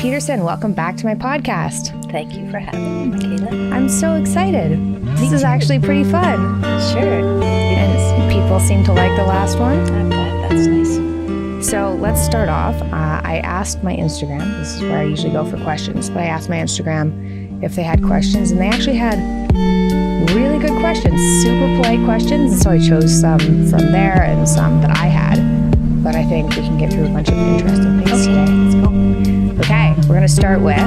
Peterson, welcome back to my podcast. Thank you for having me, Mikhaila. I'm so excited. This is actually pretty fun. Sure. And people seem to like the last one. I'm glad. That's nice. So let's start off. I asked my Instagram, this is where I usually go for questions, but I asked my Instagram if they had questions, and they actually had really good questions, super polite questions. And so I chose some from there and some that I had. But I think we can get through a bunch of interesting things today. Let's go. Okay, we're going to start with, it's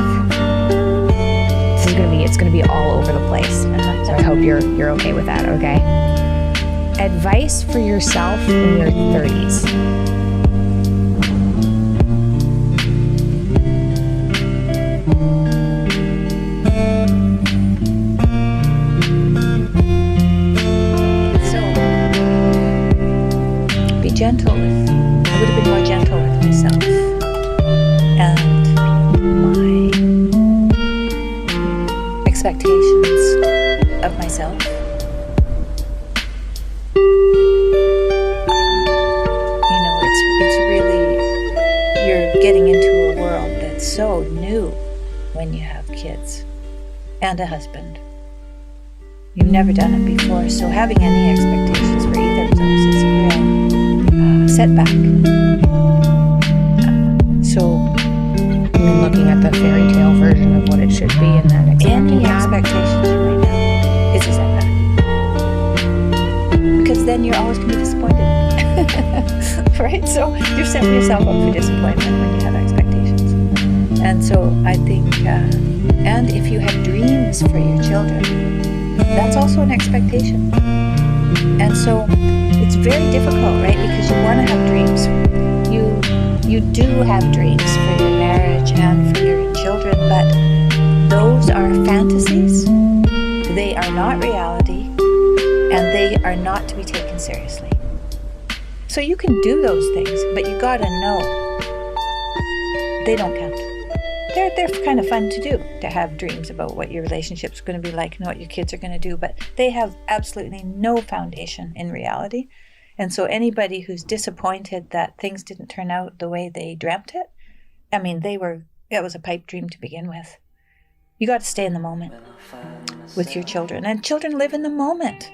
going to be all over the place. So I hope you're okay with that, okay? Advice for yourself in your 30s. So, be gentle with, I would have been more gentle with myself and my expectations of myself. It's really, you're getting into a world that's so new when you have kids and a husband. You've never done it before, so having any expectations for either of those is a real setback. Looking at the fairy tale version of what it should be and then any expectations you might have is a setback. Because then you're always going to be disappointed. Right? So you're setting yourself up for disappointment when you have expectations. And so I think, and if you have dreams for your children, that's also an expectation. And so it's very difficult, right? Because you want to have dreams. You do have dreams for your marriage and for your children, but those are fantasies. They are not reality, and they are not to be taken seriously. So you can do those things, but you gotta know they don't count. They're kind of fun to do, to have dreams about what your relationship's going to be like and what your kids are going to do, but they have absolutely no foundation in reality. And so anybody who's disappointed that things didn't turn out the way they dreamt it, I mean, it was a pipe dream to begin with. You got to stay in the moment with your children, and children live in the moment.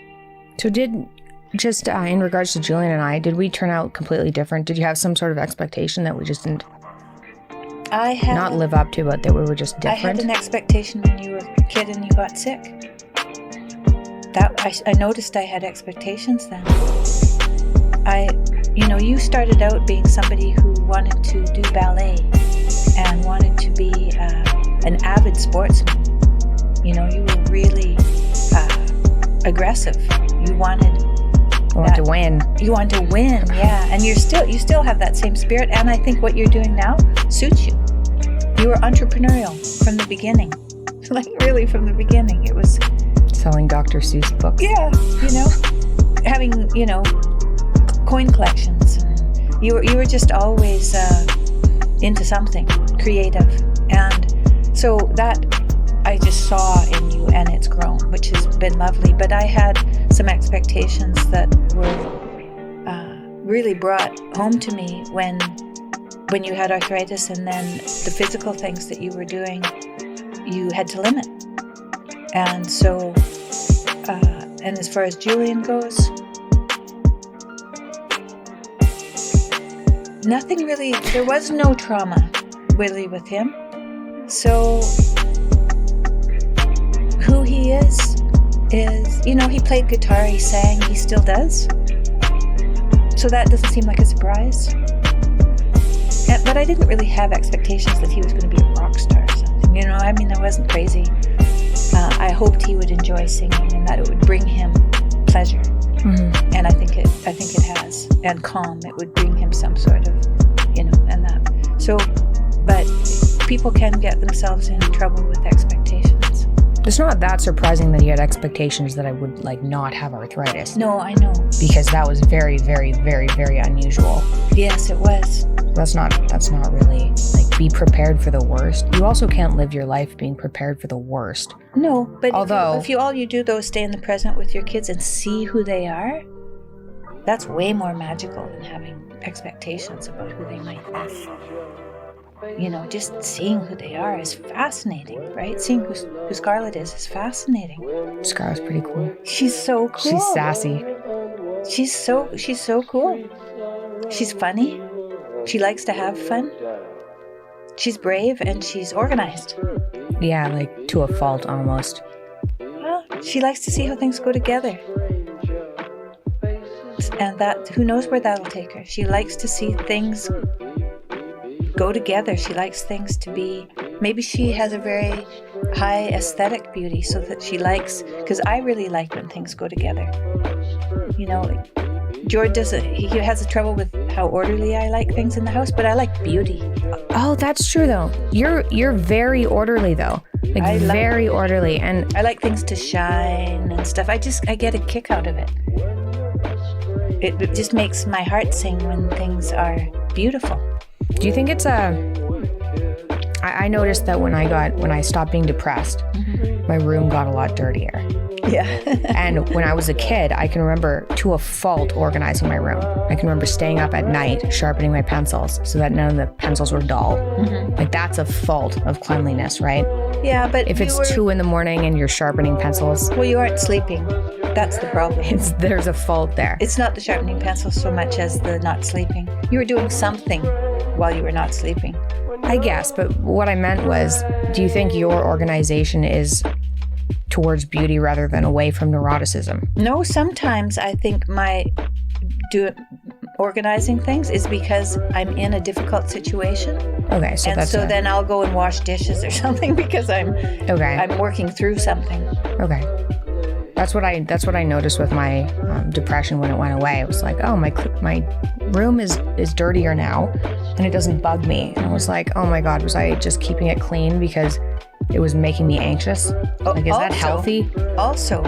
So in regards to Julian and I, did we turn out completely different? Did you have some sort of expectation that we just didn't not live up to, but that we were just different? I had an expectation when you were a kid and you got sick. I noticed I had expectations then. You started out being somebody who wanted to do ballet and wanted to be an avid sportsman. You were really aggressive. You wanted to win. You want to win, yeah. And you still have that same spirit. And I think what you're doing now suits you. You were entrepreneurial from the beginning. Like really from the beginning. It was selling Dr. Seuss books. Yeah, having, coin collections. You were just always into something creative. And so that I just saw in you, and it's grown, which has been lovely. But I had some expectations that were really brought home to me when you had arthritis, and then the physical things that you were doing, you had to limit. And so, and as far as Julian goes, nothing really, there was no trauma really with him. So who he is, he played guitar, he sang, he still does. So that doesn't seem like a surprise. But I didn't really have expectations that he was going to be a rock star or something. I wasn't crazy. I hoped he would enjoy singing and that it would bring him pleasure. Mm-hmm. And I think it has. And calm. It would bring him some sort of, and that. So, but people can get themselves in trouble with expectations. It's not that surprising that he had expectations that I would not have arthritis. No, I know. Because that was very, very, very, very unusual. Yes, it was. That's not really be prepared for the worst. You also can't live your life being prepared for the worst. No, but if all you do though is stay in the present with your kids and see who they are, that's way more magical than having expectations about who they might be. just seeing who they are is fascinating, right? Seeing who Scarlett is fascinating. Scarlett's pretty cool. She's so cool. She's sassy. She's so cool. She's funny. She likes to have fun. She's brave and she's organized. Yeah, like to a fault almost. Well, she likes to see how things go together. And who knows where that'll take her. She likes to see things go together. She likes things to be, maybe she has a very high aesthetic beauty, so that she likes, because I really like when things go together. George he has a trouble with how orderly I like things in the house, but I like beauty. Oh, that's true though. You're very orderly though. Very orderly, and I like things to shine and stuff. I get a kick out of it. It just makes my heart sing when things are beautiful. Do you think it's I noticed that when I stopped being depressed, my room got a lot dirtier. Yeah. And when I was a kid, I can remember to a fault organizing my room. I can remember staying up at night sharpening my pencils so that none of the pencils were dull. Like that's a fault of cleanliness, right? Yeah, but if it's 2 a.m. and you're sharpening pencils, well, you aren't sleeping. That's the problem. There's a fault there. It's not the sharpening pencils so much as the not sleeping. You were doing something while you were not sleeping. I guess, but what I meant was, do you think your organization is towards beauty rather than away from neuroticism? No, sometimes I think my organizing things is because I'm in a difficult situation. Okay, so then I'll go and wash dishes or something because I'm working through something. Okay. That's what I noticed with my depression when it went away. It was like, oh, my room is dirtier now, and it doesn't bug me. And I was like, oh my God, was I just keeping it clean because it was making me anxious? Is that healthy? Also,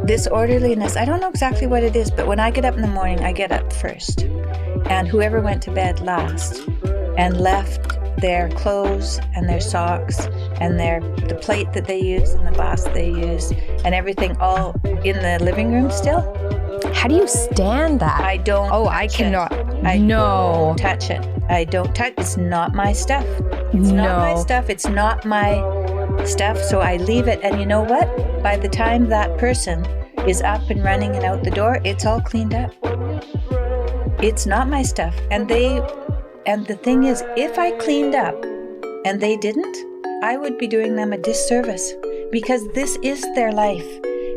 this orderliness, I don't know exactly what it is, but when I get up in the morning, I get up first. And whoever went to bed last and left their clothes and their socks and the plate that they use and the glass they use and everything all in the living room still. How do you stand that? I don't. Oh, I cannot. Don't touch it. I don't touch. It's not my stuff. It's not my stuff. It's not my stuff. So I leave it. And you know what? By the time that person is up and running and out the door, it's all cleaned up. It's not my stuff. And the thing is, if I cleaned up and they didn't, I would be doing them a disservice because this is their life.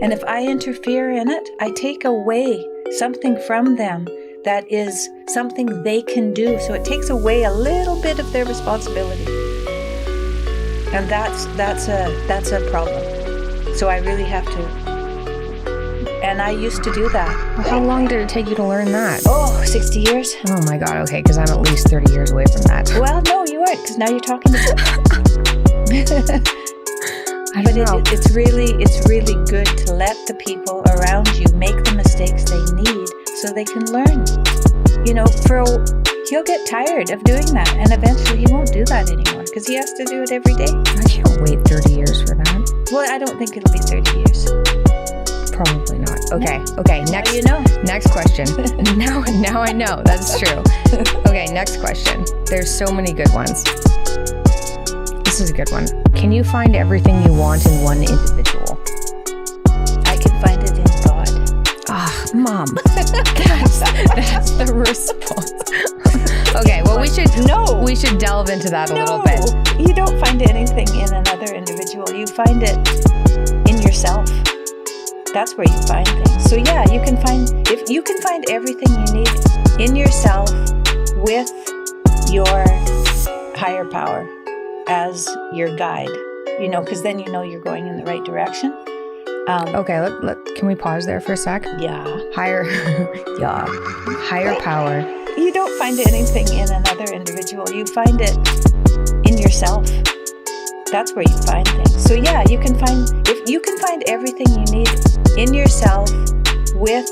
And if I interfere in it, I take away something from them that is something they can do. So it takes away a little bit of their responsibility. And that's a problem. So I really have to. And I used to do that. Well, how long did it take you to learn that? Oh, 60 years. Oh my God, okay, because I'm at least 30 years away from that. Well, no, you aren't, because now you're talking to But it's really good to let the people around you make the mistakes they need so they can learn. He'll get tired of doing that, and eventually he won't do that anymore because he has to do it every day. I can't wait 30 years for that. Well, I don't think it'll be 30 years. Probably not. Okay. No. Okay. Now Next. you know. Next question. Now I know. That's true. Okay. Next question. There's so many good ones. This is a good one. Can you find everything you want in one individual? I can find it in God. Ah, Mom. That's the response. Okay. Well, we should delve into that a little bit. You don't find anything in another individual. You find it in yourself. That's where you find things. So yeah, you can find everything you need in yourself with your higher power as your guide. Because then you're going in the right direction. Okay, can we pause there for a sec? Yeah. Higher power. You don't find anything in another individual. You find it in yourself. That's where you find things. So yeah, you can find everything you need in yourself with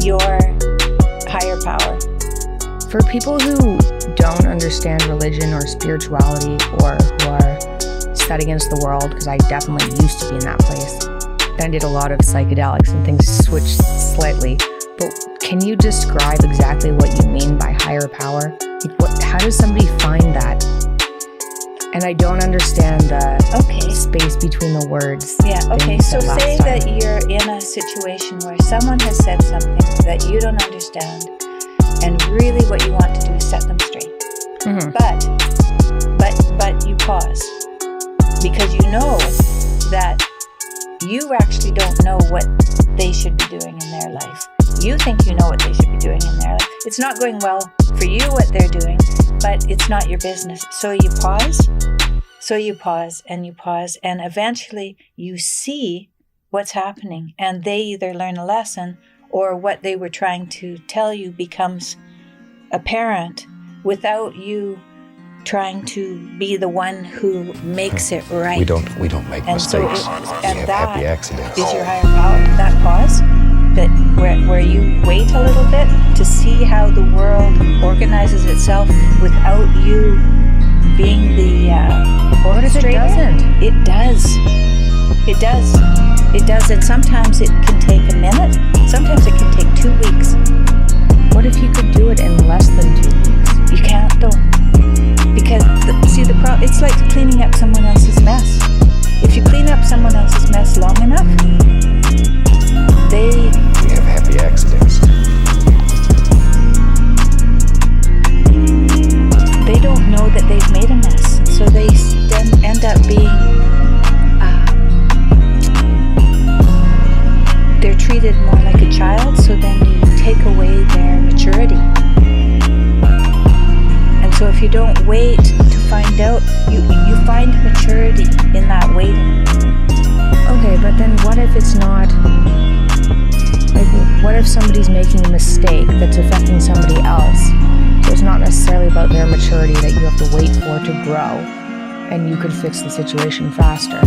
your higher power. For people who don't understand religion or spirituality or who are set against the world, because I definitely used to be in that place. Then I did a lot of psychedelics and things switched slightly. But Can you describe exactly what you mean by higher power? Like how does somebody find that? And I don't understand the space between the words. Yeah, okay. So say that you're in a situation where someone has said something that you don't understand, and really what you want to do is set them straight. Mm-hmm. But you pause because you know that you actually don't know what they should be doing in their life. You think you know what they should be doing in their life. It's not going well for you what they're doing, but it's not your business. So you pause, and eventually you see what's happening, and they either learn a lesson or what they were trying to tell you becomes apparent without you trying to be the one who makes it right. We don't make mistakes. So we have happy accidents. Is your higher power that pause? That where you wait a little bit to see how the world organizes itself without you being the What if it doesn't? It does. It does. It does. And sometimes it can take a minute. Sometimes it can take 2 weeks. What if you could do it in less than 2 weeks? You can't though. Because the problem, it's like cleaning up someone else's mess. If you clean up someone else's mess long enough, we have happy accidents. They don't know that they've made a mess, so they then end up being they're treated more like a child, so then you take away their maturity. And so if you don't wait to find out, you find maturity in that waiting. Okay, but then what if it's not, like, what if somebody's making a mistake that's affecting somebody else? So it's not necessarily about their maturity that you have to wait for to grow, and you could fix the situation faster.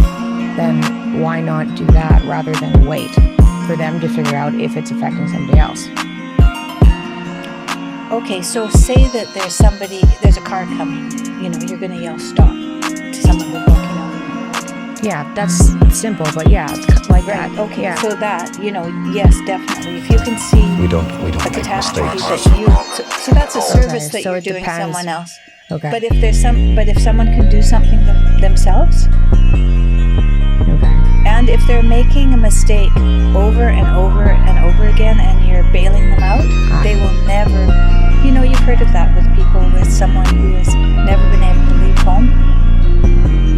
Then why not do that rather than wait for them to figure out if it's affecting somebody else? Okay, so say that there's a car coming. You're going to yell stop to someone who's walking out. Yeah, that's simple, but yeah, it's like right. that. Okay, yeah. so that, yes, definitely. If you can see we don't a make catastrophe mistakes. that so that's a service that so you're it doing depends. someone else. Okay. But if someone can do something themselves, okay. and if they're making a mistake over and over and over again, and you're bailing them out, they will never. You've heard of that with people, with someone who has never been able to leave home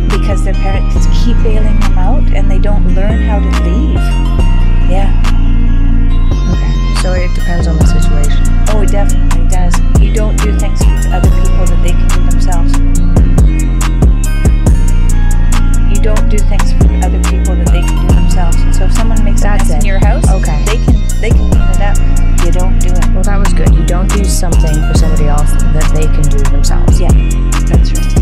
because their parents keep bailing them out and they don't learn how to leave. Yeah. Okay. So it depends on the situation. Oh, it definitely does. You don't do things with other people that they can do themselves. You don't do things for other people that they can do themselves. And so if someone makes a mess in your house, okay, they can clean it up. You don't do it. Well, that was good. You don't do something for somebody else that they can do themselves. Yeah, that's right.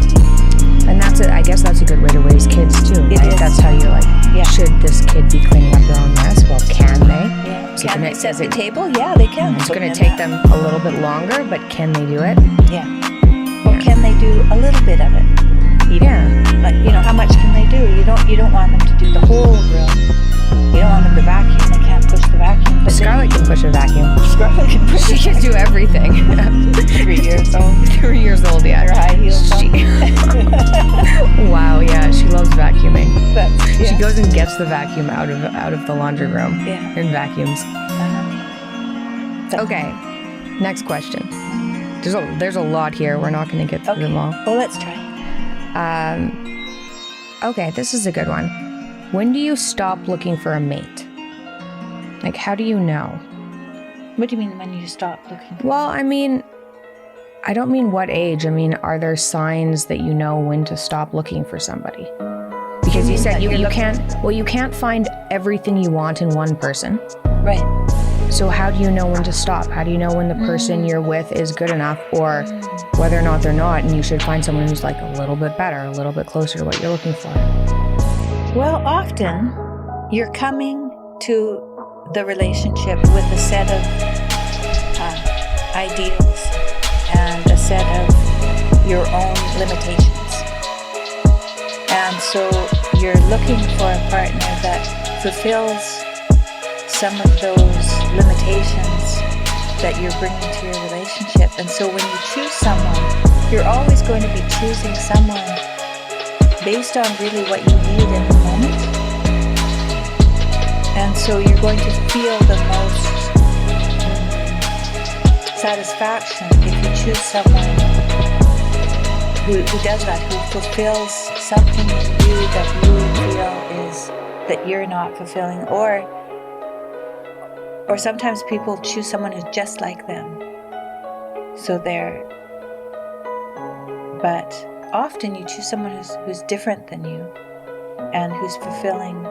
And that's it. I guess that's a good way to raise kids too. It right? is. That's how you're like, should this kid be cleaning up their own mess? Well, can they? Yeah. So Can they set the table? Yeah, they can. It's going to take them a little bit longer, but can they do it? Yeah. Or can they do a little bit of it? Even. Yeah. Like, how much can they do? You don't want them to do the whole room. You don't want them to vacuum. They can't push the vacuum. But Scarlett can push a vacuum. Scarlett can push She can do everything. 3 years old. 3 years old, yeah. Her high heels on. Wow, yeah, she loves vacuuming. But, She goes and gets the vacuum out of the laundry room and vacuums. Okay, next question. There's a lot here. We're not going to get through them all. Well, let's try. Okay, this is a good one. When do you stop looking for a mate? Like, how do you know? What do you mean when you stop looking? Well, I mean, I don't mean what age. I mean, are there signs that you know when to stop looking for somebody? Because you said you can't find everything you want in one person. Right. So how do you know when to stop? How do you know when the person you're with is good enough, or whether or not they're not, and you should find someone who's like a little bit better, a little bit closer to what you're looking for? Well, often you're coming to the relationship with a set of ideals and a set of your own limitations. And so you're looking for a partner that fulfills some of those limitations that you're bringing to your relationship. And so when you choose someone, you're always going to be choosing someone based on really what you need in the moment. And so you're going to feel the most satisfaction if you choose someone who does that, who fulfills something in you that you feel is that you're not fulfilling, or sometimes people choose someone who's just like them. But often you choose someone who's different than you and who's fulfilling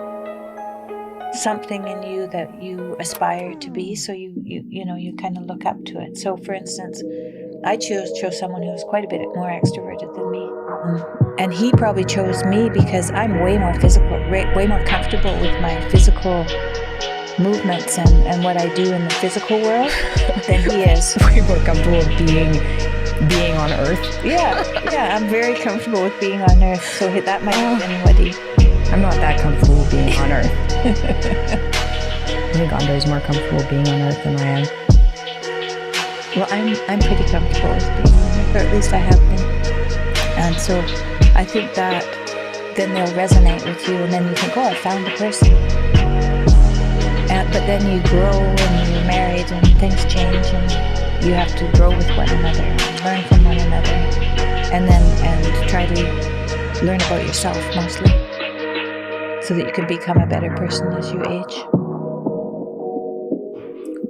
something in you that you aspire to be, so you kind of look up to it. So for instance, I chose someone who was quite a bit more extroverted than me. And he probably chose me because I'm way more physical, way more comfortable with my physical movements and what I do in the physical world than he is. Way more comfortable being on Earth. Yeah, I'm very comfortable with being on Earth, so that might have been what he... I'm not that comfortable being on Earth. I think Andre's more comfortable being on Earth than I am. Well, I'm pretty comfortable with being on Earth, or at least I have been. And so I think that then they'll resonate with you, and then you think, oh, I found the person. But then you grow and you're married and things change and you have to grow with one another and learn from one another and try to learn about yourself mostly so that you can become a better person as you age.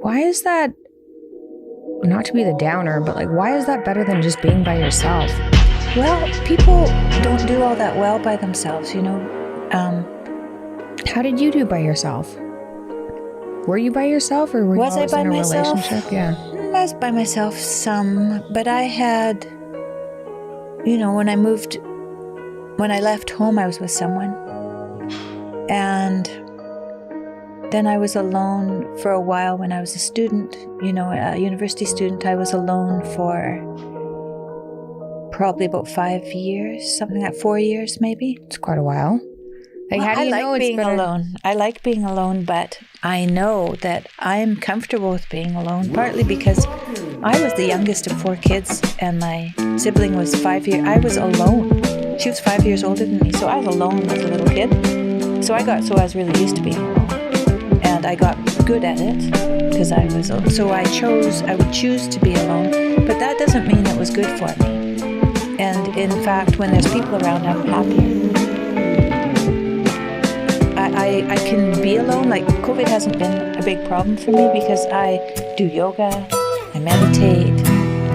Why is that, not to be the downer, but like, why is that better than just being by yourself? Well, people don't do all that well by themselves, you know. How did you do by yourself? Were you by yourself, or were you always in a relationship? Yeah. I was by myself some, but I had, when I left home, I was with someone. And then I was alone for a while when I was a student, a university student. I was alone for probably about 5 years, something like 4 years maybe. It's quite a while. Like, how do you know it's being alone? I like being alone, but I know that I'm comfortable with being alone, partly because I was the youngest of 4 kids, and my sibling was 5 years. I was alone. She was 5 years older than me, so I was alone as a little kid. So I was really used to being alone, and I got good at it because I was. So I would choose to be alone, but that doesn't mean it was good for me. And in fact, when there's people around, I'm happier. I can be alone. Like, COVID hasn't been a big problem for me because I do yoga, I meditate,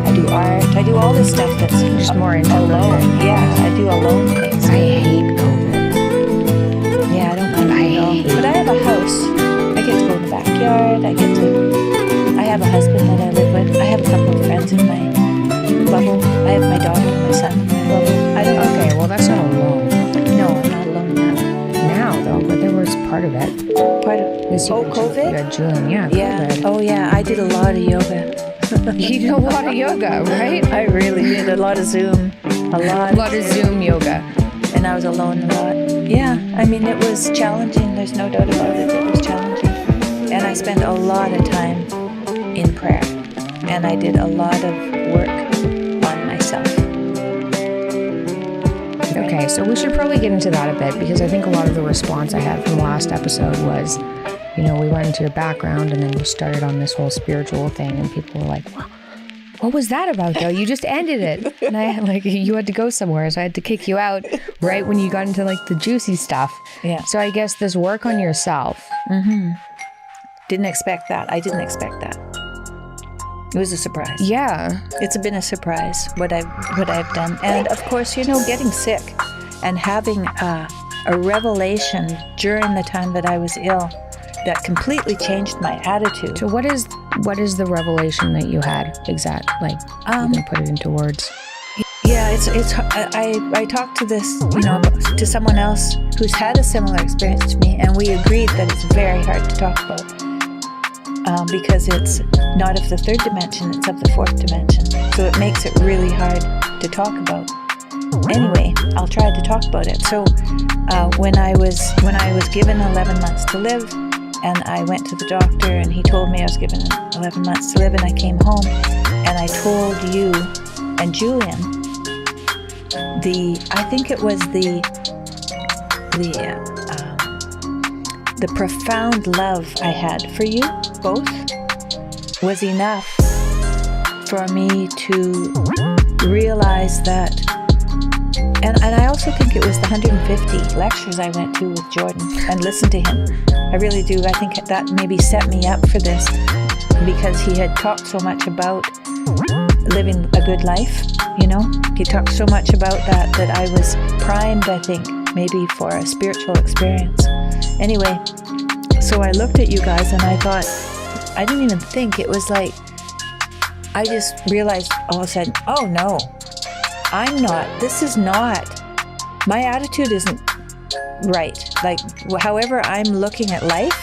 I do art, I do all this stuff that's just more alone. Yeah, I do alone things. I hate COVID. Yeah, I don't mind it. But I have a house. I get to go in the backyard. I have a husband that I live with. I have a couple of friends in my bubble. I have my daughter and my son in my bubble. Okay, well, that's not alone. No, I'm not alone now. But there was part of it. COVID? You had Julian, yeah. Yeah. COVID. Oh, yeah. I did a lot of yoga. You did a lot of yoga, right? I really did. A lot of Zoom. A lot of Zoom yoga. And I was alone a lot. Yeah. I mean, it was challenging. There's no doubt about it. It was challenging. And I spent a lot of time in prayer. And I did a lot of work on myself. Okay, so we should probably get into that a bit, because I think a lot of the response I had from the last episode was, we went into your background and then we started on this whole spiritual thing, and people were like, well, what was that about though? You just ended it. And you had to go somewhere, so I had to kick you out right when you got into the juicy stuff. Yeah. So I guess this work on yourself. Mm-hmm. Didn't expect that. I didn't expect that. It was a surprise. Yeah. It's been a surprise what I've done. And of course, getting sick and having a revelation during the time that I was ill that completely changed my attitude. So what is the revelation that you had exactly? You can put it into words. Yeah, it's I talked to this, to someone else who's had a similar experience to me, and we agreed that it's very hard to talk about. Because it's not of the 3rd dimension, it's of the 4th dimension. So it makes it really hard to talk about. Anyway, I'll try to talk about it. So when I was given 11 months to live, and I went to the doctor, and he told me I was given 11 months to live, and I came home, and I told you and Julian I think it was the profound love I had for you both was enough for me to realize that. And I also think it was the 150 lectures I went to with Jordan and listened to him. I really do. I think that maybe set me up for this, because he had talked so much about living a good life, you know? He talked so much about that I was primed, I think, maybe for a spiritual experience. Anyway, so I looked at you guys and I thought, I didn't even think. It was like, I just realized all of a sudden, oh no, this is not, my attitude isn't right. Like, however I'm looking at life,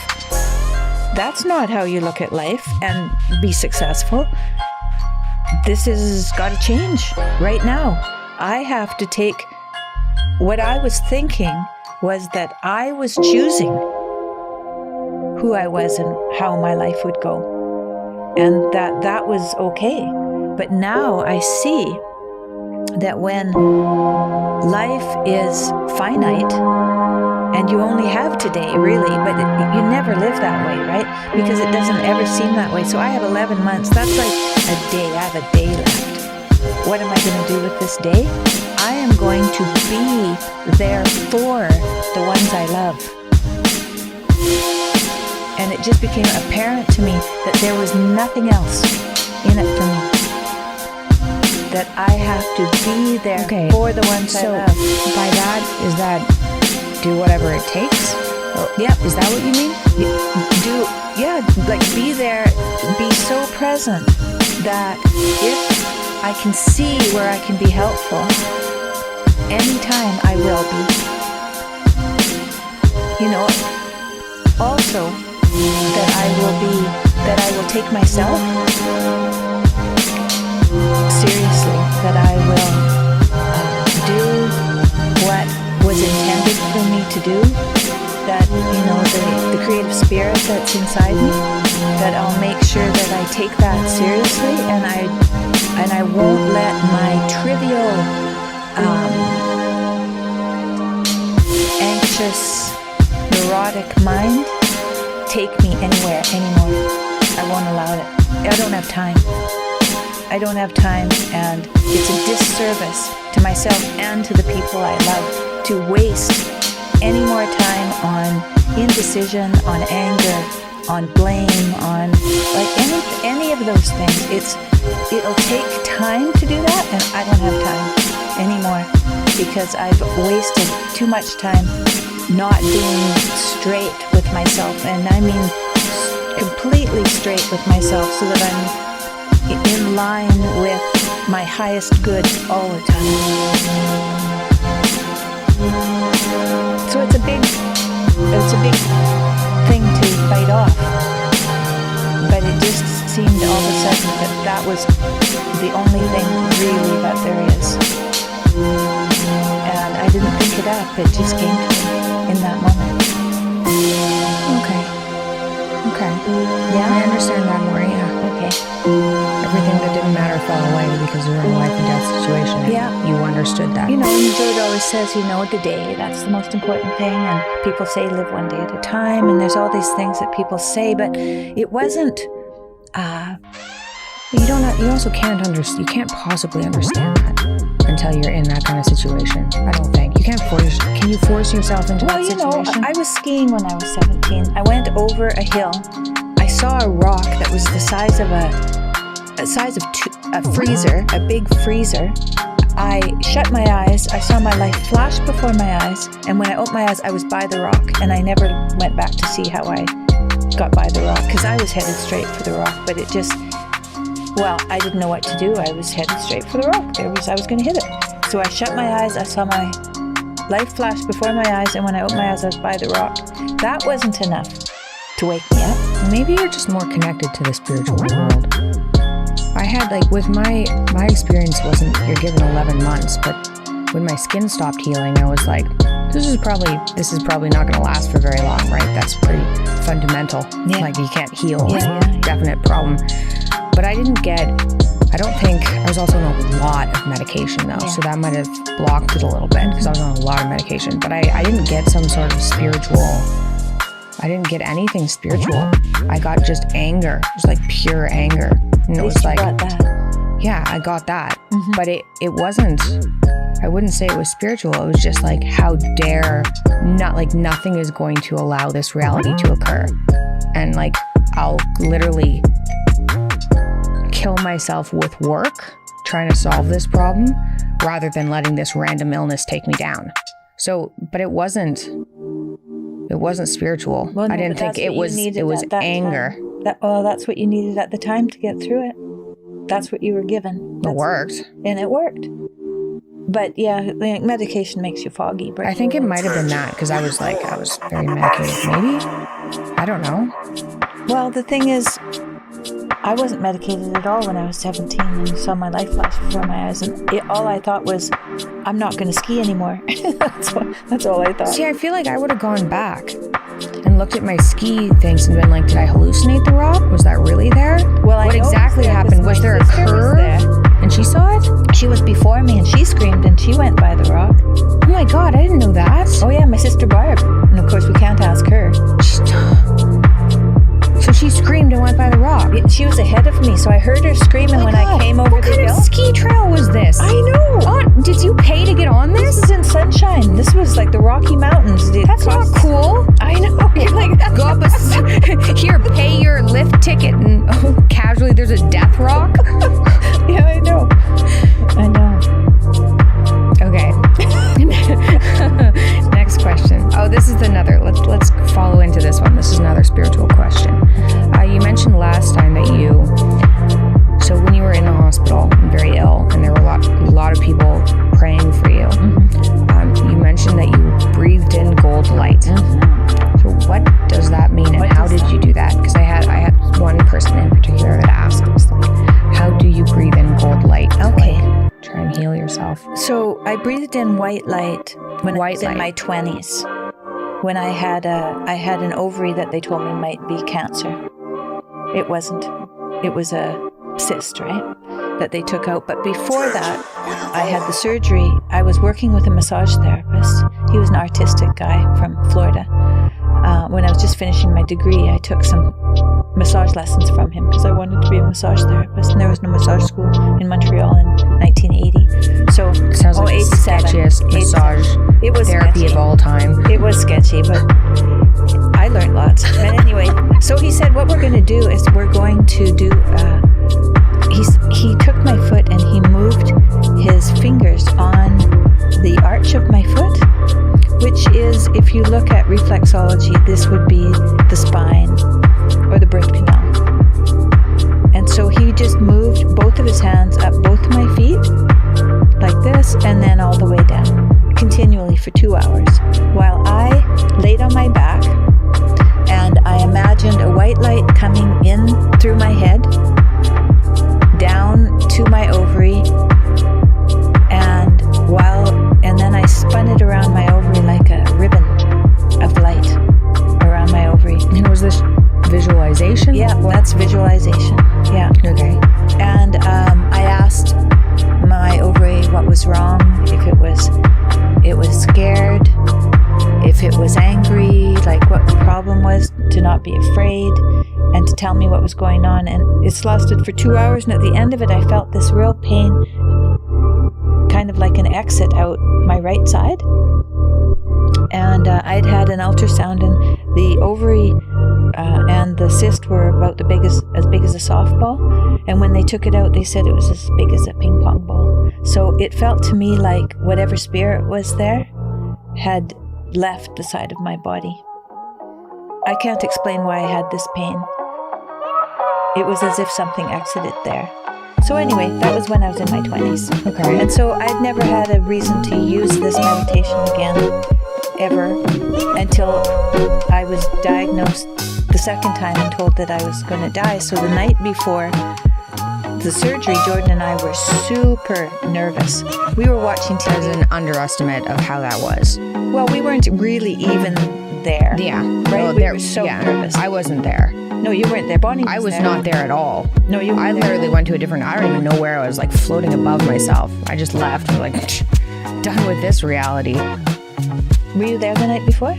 that's not how you look at life and be successful. This has got to change right now. I have to take what I was thinking was that I was choosing who I was and how my life would go, and that was okay. But now I see that when life is finite and you only have today, really, but you never live that way, right? Because it doesn't ever seem that way. So I have 11 months. That's like a day. I have a day left. What am I going to do with this day? I am going to be there for the ones I love. And it just became apparent to me that there was nothing else in it for me. That I have to be there for the ones I love. By that, is that do whatever it takes? Yeah. Is that what you mean? Like be there, be so present that if I can see where I can be helpful, anytime I will be. You know, also that I will take myself seriously, that I will do what was intended for me to do, that, you know, the creative spirit that's inside me, that I'll make sure that I take that seriously, and I won't let my trivial, anxious, neurotic mind take me anywhere anymore. I won't allow it. I don't have time. And it's a disservice to myself and to the people I love to waste any more time on indecision, on anger, on blame, on like any of those things. It'll take time to do that, and I don't have time anymore because I've wasted too much time not being straight with myself, and I mean completely straight with myself, so that I'm in line with my highest good all the time. So it's a big thing to fight off, but it just seemed all of a sudden that was the only thing really that there is, and I didn't think it up. It just came to me in that moment. Okay. Yeah, I understand that more. Yeah. Okay. Everything that didn't matter fell away because you were in a life and death situation. And Yeah. you understood that. You know, and Jode always says, you know, the day, that's the most important thing. And people say live one day at a time. And there's all these things that people say, but it wasn't, You also can't understand. You can't possibly understand that until you're in that kind of situation. I don't think you can't force. Can you force yourself into that situation? I was skiing when I was 17. I went over a hill. I saw a rock that was the size of a freezer, a big freezer. I shut my eyes. I saw my life flash before my eyes, and when I opened my eyes, I was by the rock, and I never went back to see how I got by the rock because I was headed straight for the rock. But it just, well, I didn't know what to do. I was headed straight for the rock. I was going to hit it. So I shut my eyes. I saw my life flash before my eyes, and when I opened my eyes, I was by the rock. That wasn't enough to wake me up. Maybe you're just more connected to the spiritual world. I had, like, with my experience wasn't, you're given 11 months, but when my skin stopped healing, I was like, this is probably not going to last for very long, right? That's pretty fundamental. Yeah. Like you can't heal Yeah. definite problem. But I was also on a lot of medication though, so that might have blocked it a little bit because I was on a lot of medication. But I didn't get some sort of I didn't get anything spiritual. I got just anger. It was like pure anger. And it was like, got that. yeah, I got that. But it wasn't, I wouldn't say it was spiritual. It was just like, how dare, not like nothing is going to allow this reality to occur. And like, I'll literally kill myself with work trying to solve this problem rather than letting this random illness take me down. So, but it wasn't spiritual. Well, no, I didn't think it was anger. That's what you needed at the time to get through it. That's what you were given. It worked. And it worked. But yeah, medication makes you foggy. I think it might have been that because I was very medicated. Maybe? I don't know. Well, the thing is, I wasn't medicated at all when I was 17 and saw my life flash before my eyes. And all I thought was, I'm not going to ski anymore. That's all I thought. See, I feel like I would have gone back and looked at my ski things and been like, did I hallucinate the rock? Was that really there? Well, what exactly happened? Was there a curve? And she saw it? She was before me and she screamed and she went by the rock. Oh my God, I didn't know that. Oh yeah, my sister Barb. And of course we can't ask her. So she screamed and went by the rock. She was ahead of me, so I heard her screaming when I came over the hill. What kind of ski trail was this? I know. Oh, did you pay to get on this? This is in Sunshine. This was like the Rocky Mountains. That's not cool. I know. You're like, go up here, pay your lift ticket, and casually there's a death rock. Yeah, I know. Okay. Next question. Oh, this is another. Let's follow into this one. This is another spiritual question. You mentioned last time that so when you were in the hospital and very ill, and there were a lot of people praying for you, you mentioned that you breathed in gold light. So what does that mean, and how did you do that? Because I had one person in particular that asked us, like, how do you breathe in gold light? Okay. Like, try and heal yourself. So I breathed in white light when I was in my 20s. When I had an ovary that they told me might be cancer. It wasn't. It was a cyst, right? That they took out. But before that, I had the surgery. I was working with a massage therapist. He was an artistic guy from Florida. When I was just finishing my degree, I took some massage lessons from him because I wanted to be a massage therapist, and there was no massage school in Montreal in 1980. So sounds like the sketchiest massage therapy sketchy. Of all time. It was sketchy, but I learned lots. But anyway, so he said, what we're going to do is we're going to do. He took my foot and he moved his fingers on the arch of my foot, which is, if you look at reflexology, this would be the spine or the birth canal. And so he just moved both of his hands up both of my feet like this, and then all the way down, continually for 2 hours, while I laid on my back and I imagined a white light coming in through my head, down to my ovary, and then I spun it around my ovary like a ribbon of light around my ovary. And was this visualization? Yeah, that's visualization. Yeah. Okay. And I asked my ovary what was wrong, if it was scared, if it was angry, like what the problem was, to not be afraid, and to tell me what was going on. And it's lasted for 2 hours, and at the end of it, I felt this real pain, kind of like an exit out my right side. And I'd had an ultrasound, and the ovary and the cyst were about as big as a softball. And when they took it out, they said it was as big as a ping pong ball. So it felt to me like whatever spirit was there had left the side of my body. I can't explain why I had this pain. It was as if something exited there. So anyway, that was when I was in my 20s. Okay. And so I'd never had a reason to use this meditation again, ever, until I was diagnosed the second time and told that I was going to die. So the night before the surgery, Jordan and I were super nervous. We were watching TV. As an underestimate of how that was. Well, we weren't really even there. Yeah. Right? Well, We were so nervous. I wasn't there. No, you weren't there. Bonnie was I was there. not there at all. No, you weren't I there. literally went to a different, I don't even know where I was, like floating above myself. I just left and like, done with this reality. Were you there the night before?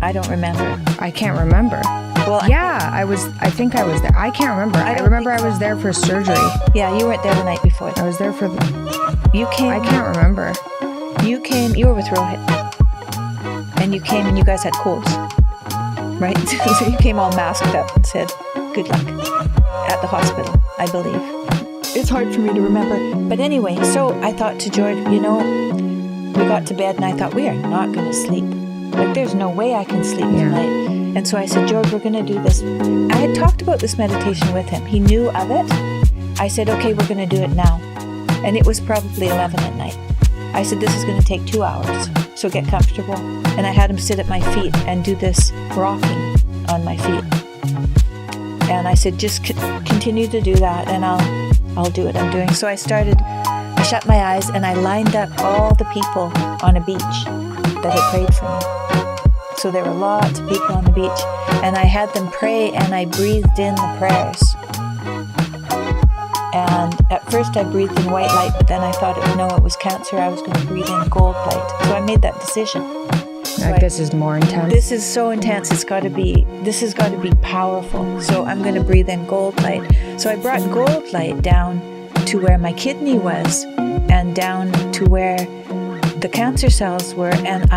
I don't remember. I can't remember. Well, Yeah, I think I was there. I can't remember. I don't remember I think was there for surgery. Yeah, you weren't there the night before. I was there for, You came. I can't remember. You came. You were with Rohit, and you came, and you guys had colds, right? So you came all masked up and said, "Good luck," at the hospital, I believe. It's hard for me to remember, but anyway. So I thought to George, we got to bed, and I thought we are not going to sleep. Like, there's no way I can sleep tonight. And so I said, George, we're going to do this. I had talked about this meditation with him. He knew of it. I said, okay, we're going to do it now. And it was probably 11 at night. I said, this is going to take 2 hours, so get comfortable. And I had him sit at my feet and do this rocking on my feet. And I said, just continue to do that, and I'll do what I'm doing. So I shut my eyes, and I lined up all the people on a beach that had prayed for me. So there were lots of people on the beach, and I had them pray, and I breathed in the prayers. And at first I breathed in white light, but then I thought, it was cancer. I was going to breathe in gold light. So I made that decision. This is more intense. This is so intense. This has got to be powerful. So I'm going to breathe in gold light. So I brought gold light down to where my kidney was, and down to where the cancer cells were. And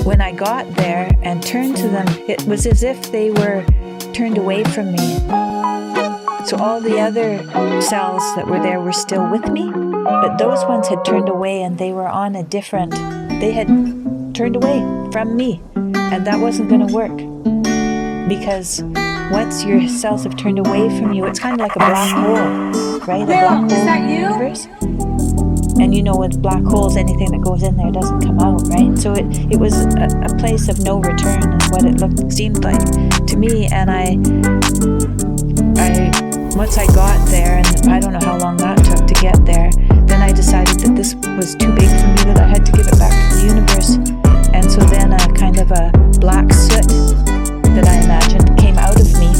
when I got there and turned to them, it was as if they were turned away from me. So all the other cells that were there were still with me, but those ones had turned away, and they were on they had turned away from me, and that wasn't going to work, because once your cells have turned away from you, it's kind of like a black hole, right? A black hole in the universe. And with black holes, anything that goes in there doesn't come out, right? So it was a place of no return, is what it seemed like to me. And I once I got there, and I don't know how long that took to get there, then I decided that this was too big for me, that I had to give it back to the universe. And so then a kind of a black soot that I imagined came out of me,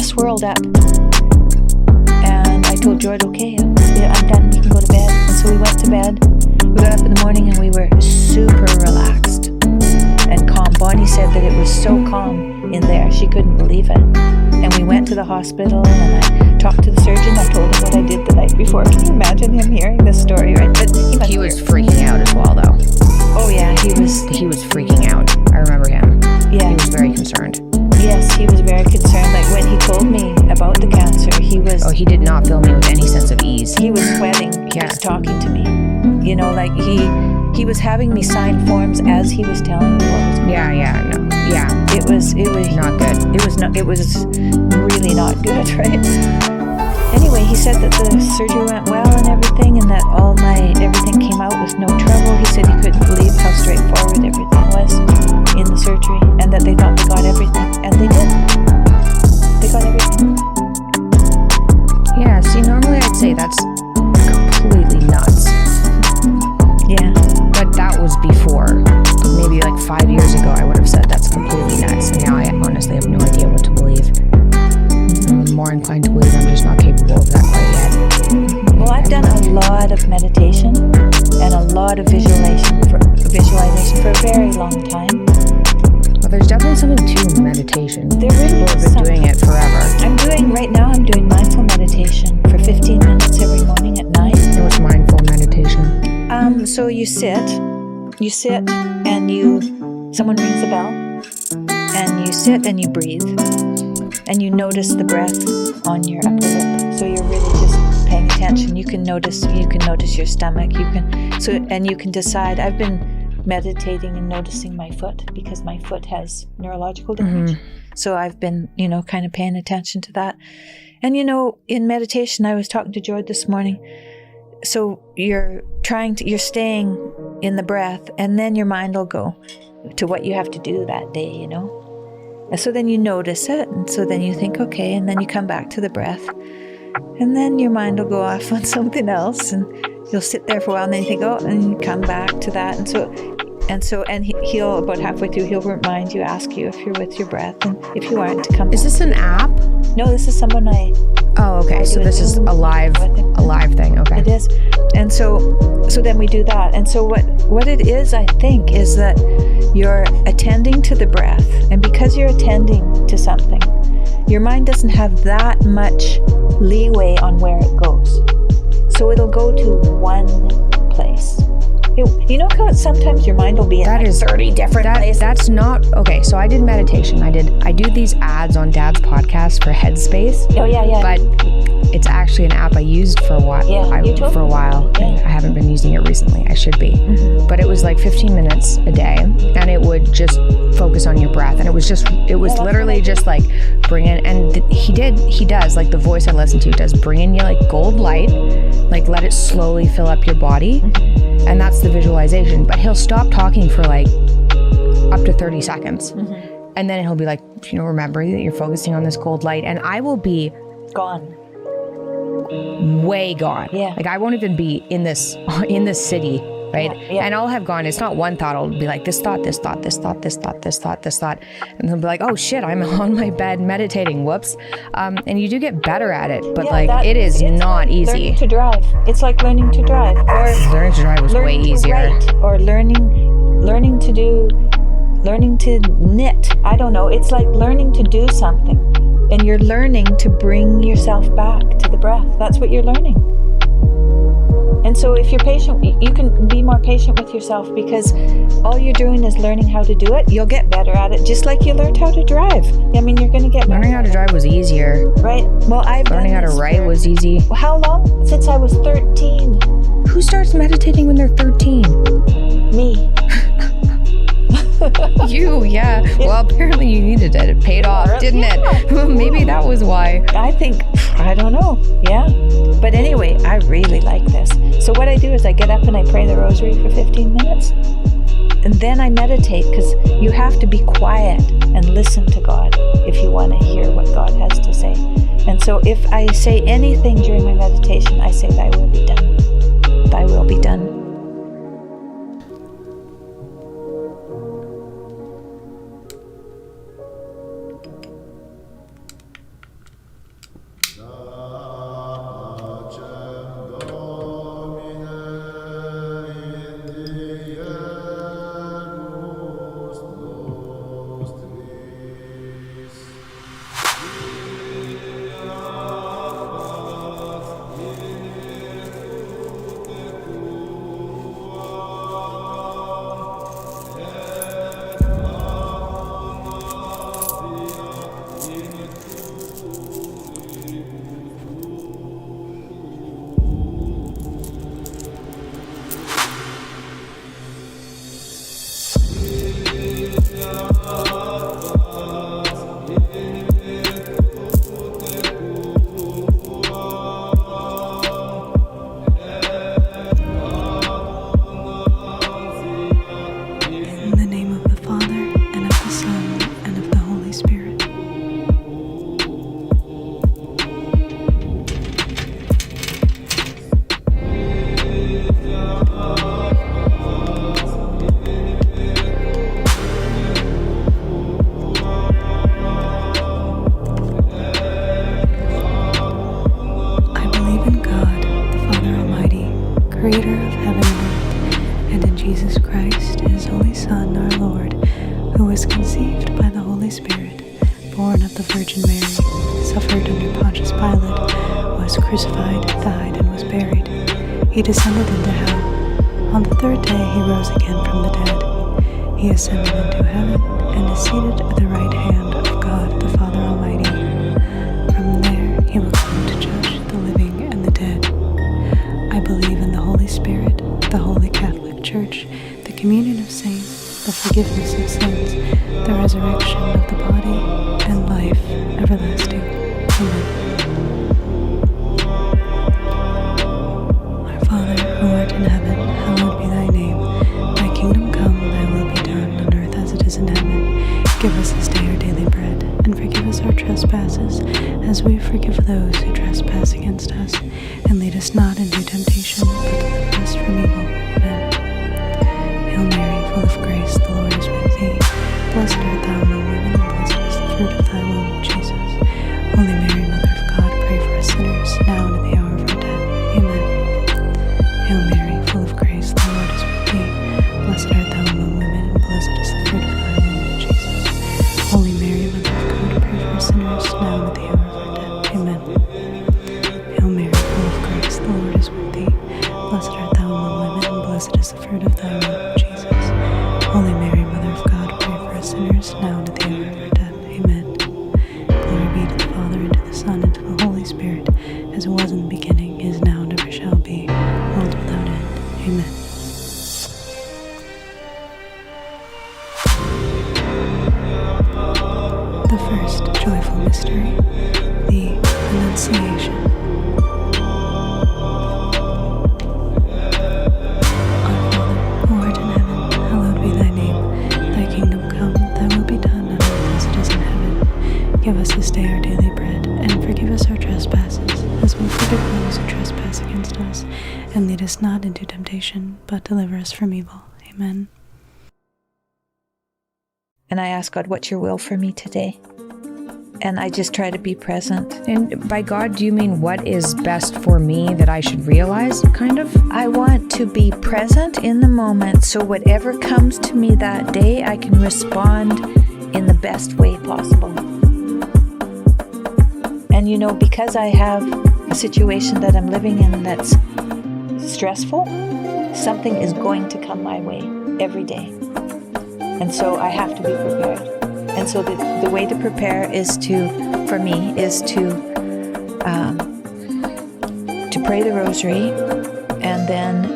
swirled up. And I told George, okay, I'm done, we can go to bed. And so we went to bed. We got up in the morning, and we were super relaxed and calm. Bonnie said that it was so calm in there, she couldn't believe it. And we went to the hospital, and I talked to the surgeon. I told him what I did the night before. Can you imagine him hearing this story, right? But he was freaking out as well, though. Oh yeah, he was freaking out. I remember him. Yeah. He was very concerned. Yes, he was very concerned. Like, when he told me about the cancer, he was... Oh, he did not fill me with any sense of ease. He was sweating just talking to me. Like he was having me sign forms as he was telling me what was going on. Yeah. It was Not good. It was really not good, right? Anyway, he said that the surgery went well and everything, and that everything came out with no trouble. He said he couldn't believe how straightforward everything was in the surgery, and that they thought they got everything, and they did. They got everything. Yeah, see, normally I'd say that's completely nuts. Yeah. But that was before. Maybe like 5 years ago, I would have said that's completely nuts. And now I honestly have no idea what to believe. I'm more inclined to believe I'm just not capable of that quite yet. Well, I've done a lot of meditation and a lot of visualization for a very long time. Well, there's definitely something to meditation. There really People is have been doing it forever. I'm doing mindful meditation for 15 minutes every morning at 9. It was mindful meditation. So you sit, and someone rings the bell, and you sit and you breathe, and you notice the breath on your upper lip. So you're really just paying attention. You can notice your stomach. You can decide. I've been meditating and noticing my foot, because my foot has neurological damage. Mm-hmm. So I've been, kind of paying attention to that. And, in meditation, I was talking to George this morning. So you're staying in the breath, and then your mind will go to what you have to do that day, And so then you notice it, and so then you think, okay, and then you come back to the breath. And then your mind will go off on something else, and you'll sit there for a while, and then you think, oh, and you come back to that, and he'll about halfway through, he'll remind you, ask you if you're with your breath, and if you aren't, to come back. Is this an app? No, this is someone Oh, okay. So this is a live thing. Okay. It is. And so then we do that. And so what it is, I think, is that you're attending to the breath. And because you're attending to something, your mind doesn't have that much leeway on where it goes. So it'll go to one place. You know how sometimes your mind will be in 30 different places? That's not, okay, so I did meditation. I do these ads on Dad's podcast for Headspace. Oh, yeah. But it's actually an app I used for a while. Yeah, for a while. Yeah. I haven't been using it recently. I should be. Mm-hmm. But it was like 15 minutes a day, and it would just focus on your breath. And it was literally just like bring in, and he does, like the voice I listen to does bring in you like gold light, like let it slowly fill up your body. Mm-hmm. And that's the visualization. But he'll stop talking for like up to 30 seconds. Mm-hmm. And then he'll be like, remember that you're focusing on this gold light. And I will be gone. Way gone. Yeah. Like I won't even be in this city, right? Yeah. And I'll have gone, it's not one thought, I'll be like this thought. And he'll be like, oh shit, I'm on my bed meditating. Whoops. And you do get better at it, but it is not easy. Learning to drive. It's like learning to drive. Or learning to drive was way easier. Write, or learning to knit. I don't know. It's like learning to do something. And you're learning to bring yourself back to the breath. That's what you're learning. And so if you're patient, you can be more patient with yourself, because all you're doing is learning how to do it. You'll get better at it, just like you learned how to drive. I mean, you're going to get better. Learning how to drive was easier. Right. Well, learning how to write was easy. How long? Since I was 13. Who starts meditating when they're 13? Me. You, yeah. Well, apparently you needed it. It paid off, didn't it? Well, maybe that was why. I don't know. Yeah. But anyway, I really like this. So what I do is I get up and I pray the rosary for 15 minutes. And then I meditate, because you have to be quiet and listen to God if you want to hear what God has to say. And so if I say anything during my meditation, I say, thy will be done. Thy will be done. creator of heaven and earth, and in Jesus Christ, his only Son, our Lord, who was conceived by the Holy Spirit, born of the Virgin Mary, suffered under Pontius Pilate, was crucified, died, and was buried. He descended into hell. On the third day he rose again from the dead. He ascended into heaven, and is seated at the right hand of God the Father Almighty. From there he will come to judge the living and the dead. I believe in the Holy Spirit, the Holy Catholic Church, the communion of saints, the forgiveness of sins, the resurrection of the body, and life everlasting. Amen. Our Father, who art in heaven, hallowed be thy name. Thy kingdom come, thy will be done, on earth as it is in heaven. Give us this day our daily bread, and forgive us our trespasses, as we forgive those who trespass against us. And lead us not into temptation, but deliver us from evil. Amen. Hail Mary, full of grace, the Lord is with thee. Blessed art thou among women, and blessed is the fruit of thy womb, Jesus. Holy Mary, Mother of God, pray for us sinners, now and at the hour of our death. Amen. Hail Mary, full of grace, the Lord is with thee. Blessed art thou among women, and blessed is the fruit of thy womb, Jesus. Holy Mary, Mother of God, pray for us sinners, now and at the hour of our death. Amen. Hail Mary, full of grace, the Lord is with thee. Blessed art thou among women, and blessed is the fruit of thy womb, Jesus. Holy Mary, Mother of God, pray for us sinners, now and at the hour of our death. Amen. Glory be to the Father, and to the Son, and to the Holy Spirit, as it was in the beginning, is now, and ever shall be, world without end. Amen. The first joyful mystery, the Annunciation. Our Father, who art in heaven, hallowed be thy name. Thy kingdom come, thy will be done on earth as it is in heaven. Give us this day our daily bread, and forgive us our trespasses, as we forgive those who trespass against us. And lead us not into temptation, but deliver us from evil. Amen. And I ask God, what's your will for me today? And I just try to be present. And by God, do you mean what is best for me that I should realize, kind of? I want to be present in the moment, so whatever comes to me that day, I can respond in the best way possible. And you know, because I have a situation that I'm living in that's stressful, something is going to come my way every day. And so I have to be prepared. And so the way to prepare is to pray the rosary, and then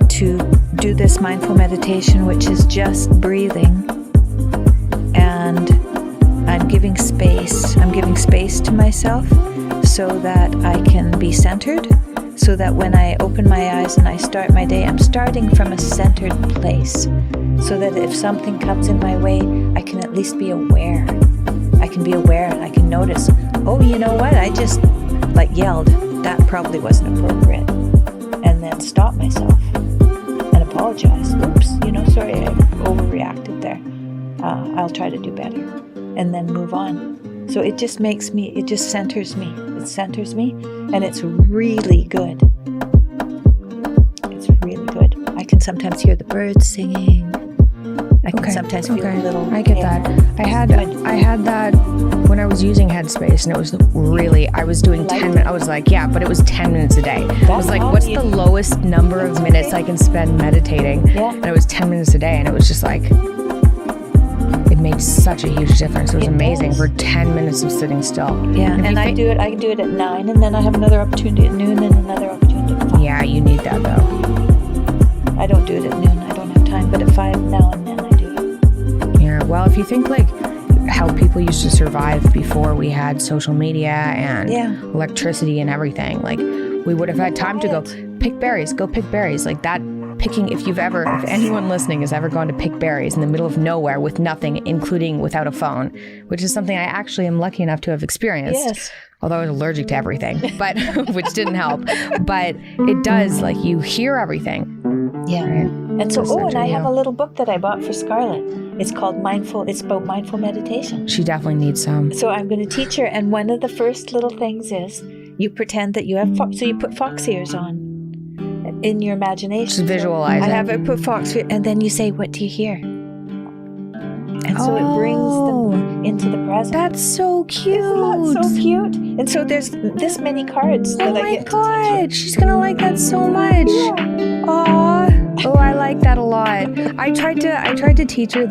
to do this mindful meditation, which is just breathing. And I'm giving space to myself so that I can be centered, so that when I open my eyes and I start my day, I'm starting from a centered place, so that if something comes in my way, I can at least be aware. I can be aware and I can notice, oh, you know what? I just yelled. That probably wasn't appropriate. And then stop myself and apologize. Oops, sorry, I overreacted there. I'll try to do better. And then move on. So it just centers me. It centers me, and it's really good. It's really good. I can sometimes hear the birds singing. I can sometimes feel a little. I get that. I had that when I was using Headspace, and it was really. I was doing 10 minutes. I was like, yeah, but it was 10 minutes a day. I was like, what's the lowest number of minutes I can spend meditating? Yeah. And it was 10 minutes a day, and it was just like, it made such a huge difference. It was amazing for 10 minutes of sitting still. Yeah, and I do it at 9, and then I have another opportunity at noon, and another opportunity at 5. Yeah, you need that though. I don't do it at noon. I don't have time, but at 5 now and then I do it. Yeah, well, if you think how people used to survive before we had social media and electricity and everything, we would have had time to go pick berries, like that. Picking, if anyone listening has ever gone to pick berries in the middle of nowhere with nothing, including without a phone, which is something I actually am lucky enough to have experienced. Yes. Although I was allergic to everything, but which didn't help. But it does, you hear everything. Yeah. Right? And so, and I have a little book that I bought for Scarlett. It's called it's about mindful meditation. She definitely needs some. So I'm going to teach her. And one of the first little things is you pretend that you have, so you put fox ears on in your imagination. Just visualize it. I have her put fox ears, and then you say, what do you hear? And so it brings them into the present. That's so cute. Isn't that so cute? And so there's this many cards that I get to teach her. Oh my God, she's going to like that so much. Yeah. Aww. Oh, I like that a lot. I tried to teach her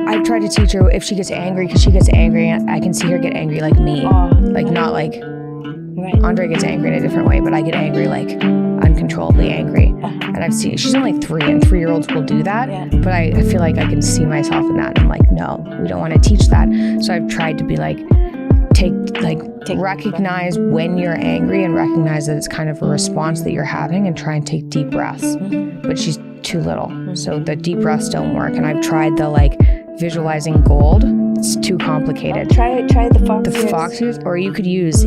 I try to teach her if she gets angry, because she gets angry, I can see her get angry like me. Not like right. Andre gets angry in a different way, but I get angry uncontrollably angry. And I've seen, she's only 3 and 3-year-olds will do that. Yeah. But I feel like I can see myself in that. I'm like, no, we don't want to teach that. So I've tried to be recognize when you're angry and recognize that it's kind of a response that you're having, and try and take deep breaths. Mm-hmm. But she's too little. So the deep breaths don't work. And I've tried the visualizing gold. it's too complicated. Try the fox The ears. fox ears, or you could use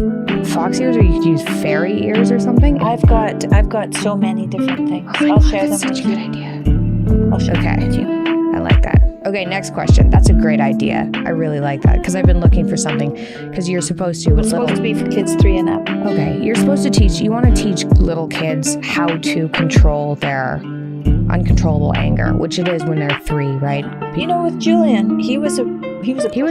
fox ears, or you could use fairy ears or something. I've got so many different things. I'll share them That's such with a you. good idea. I'll share them Okay. with you. I like that. Okay, next question. That's a great idea. I really like that because I've been looking for something. Because you're supposed to with It's little. supposed to be for kids 3 and up. Okay, you're supposed to teach. You want to teach little kids how to control their uncontrollable anger, which it is when they're 3, right? You know, with Julian, he was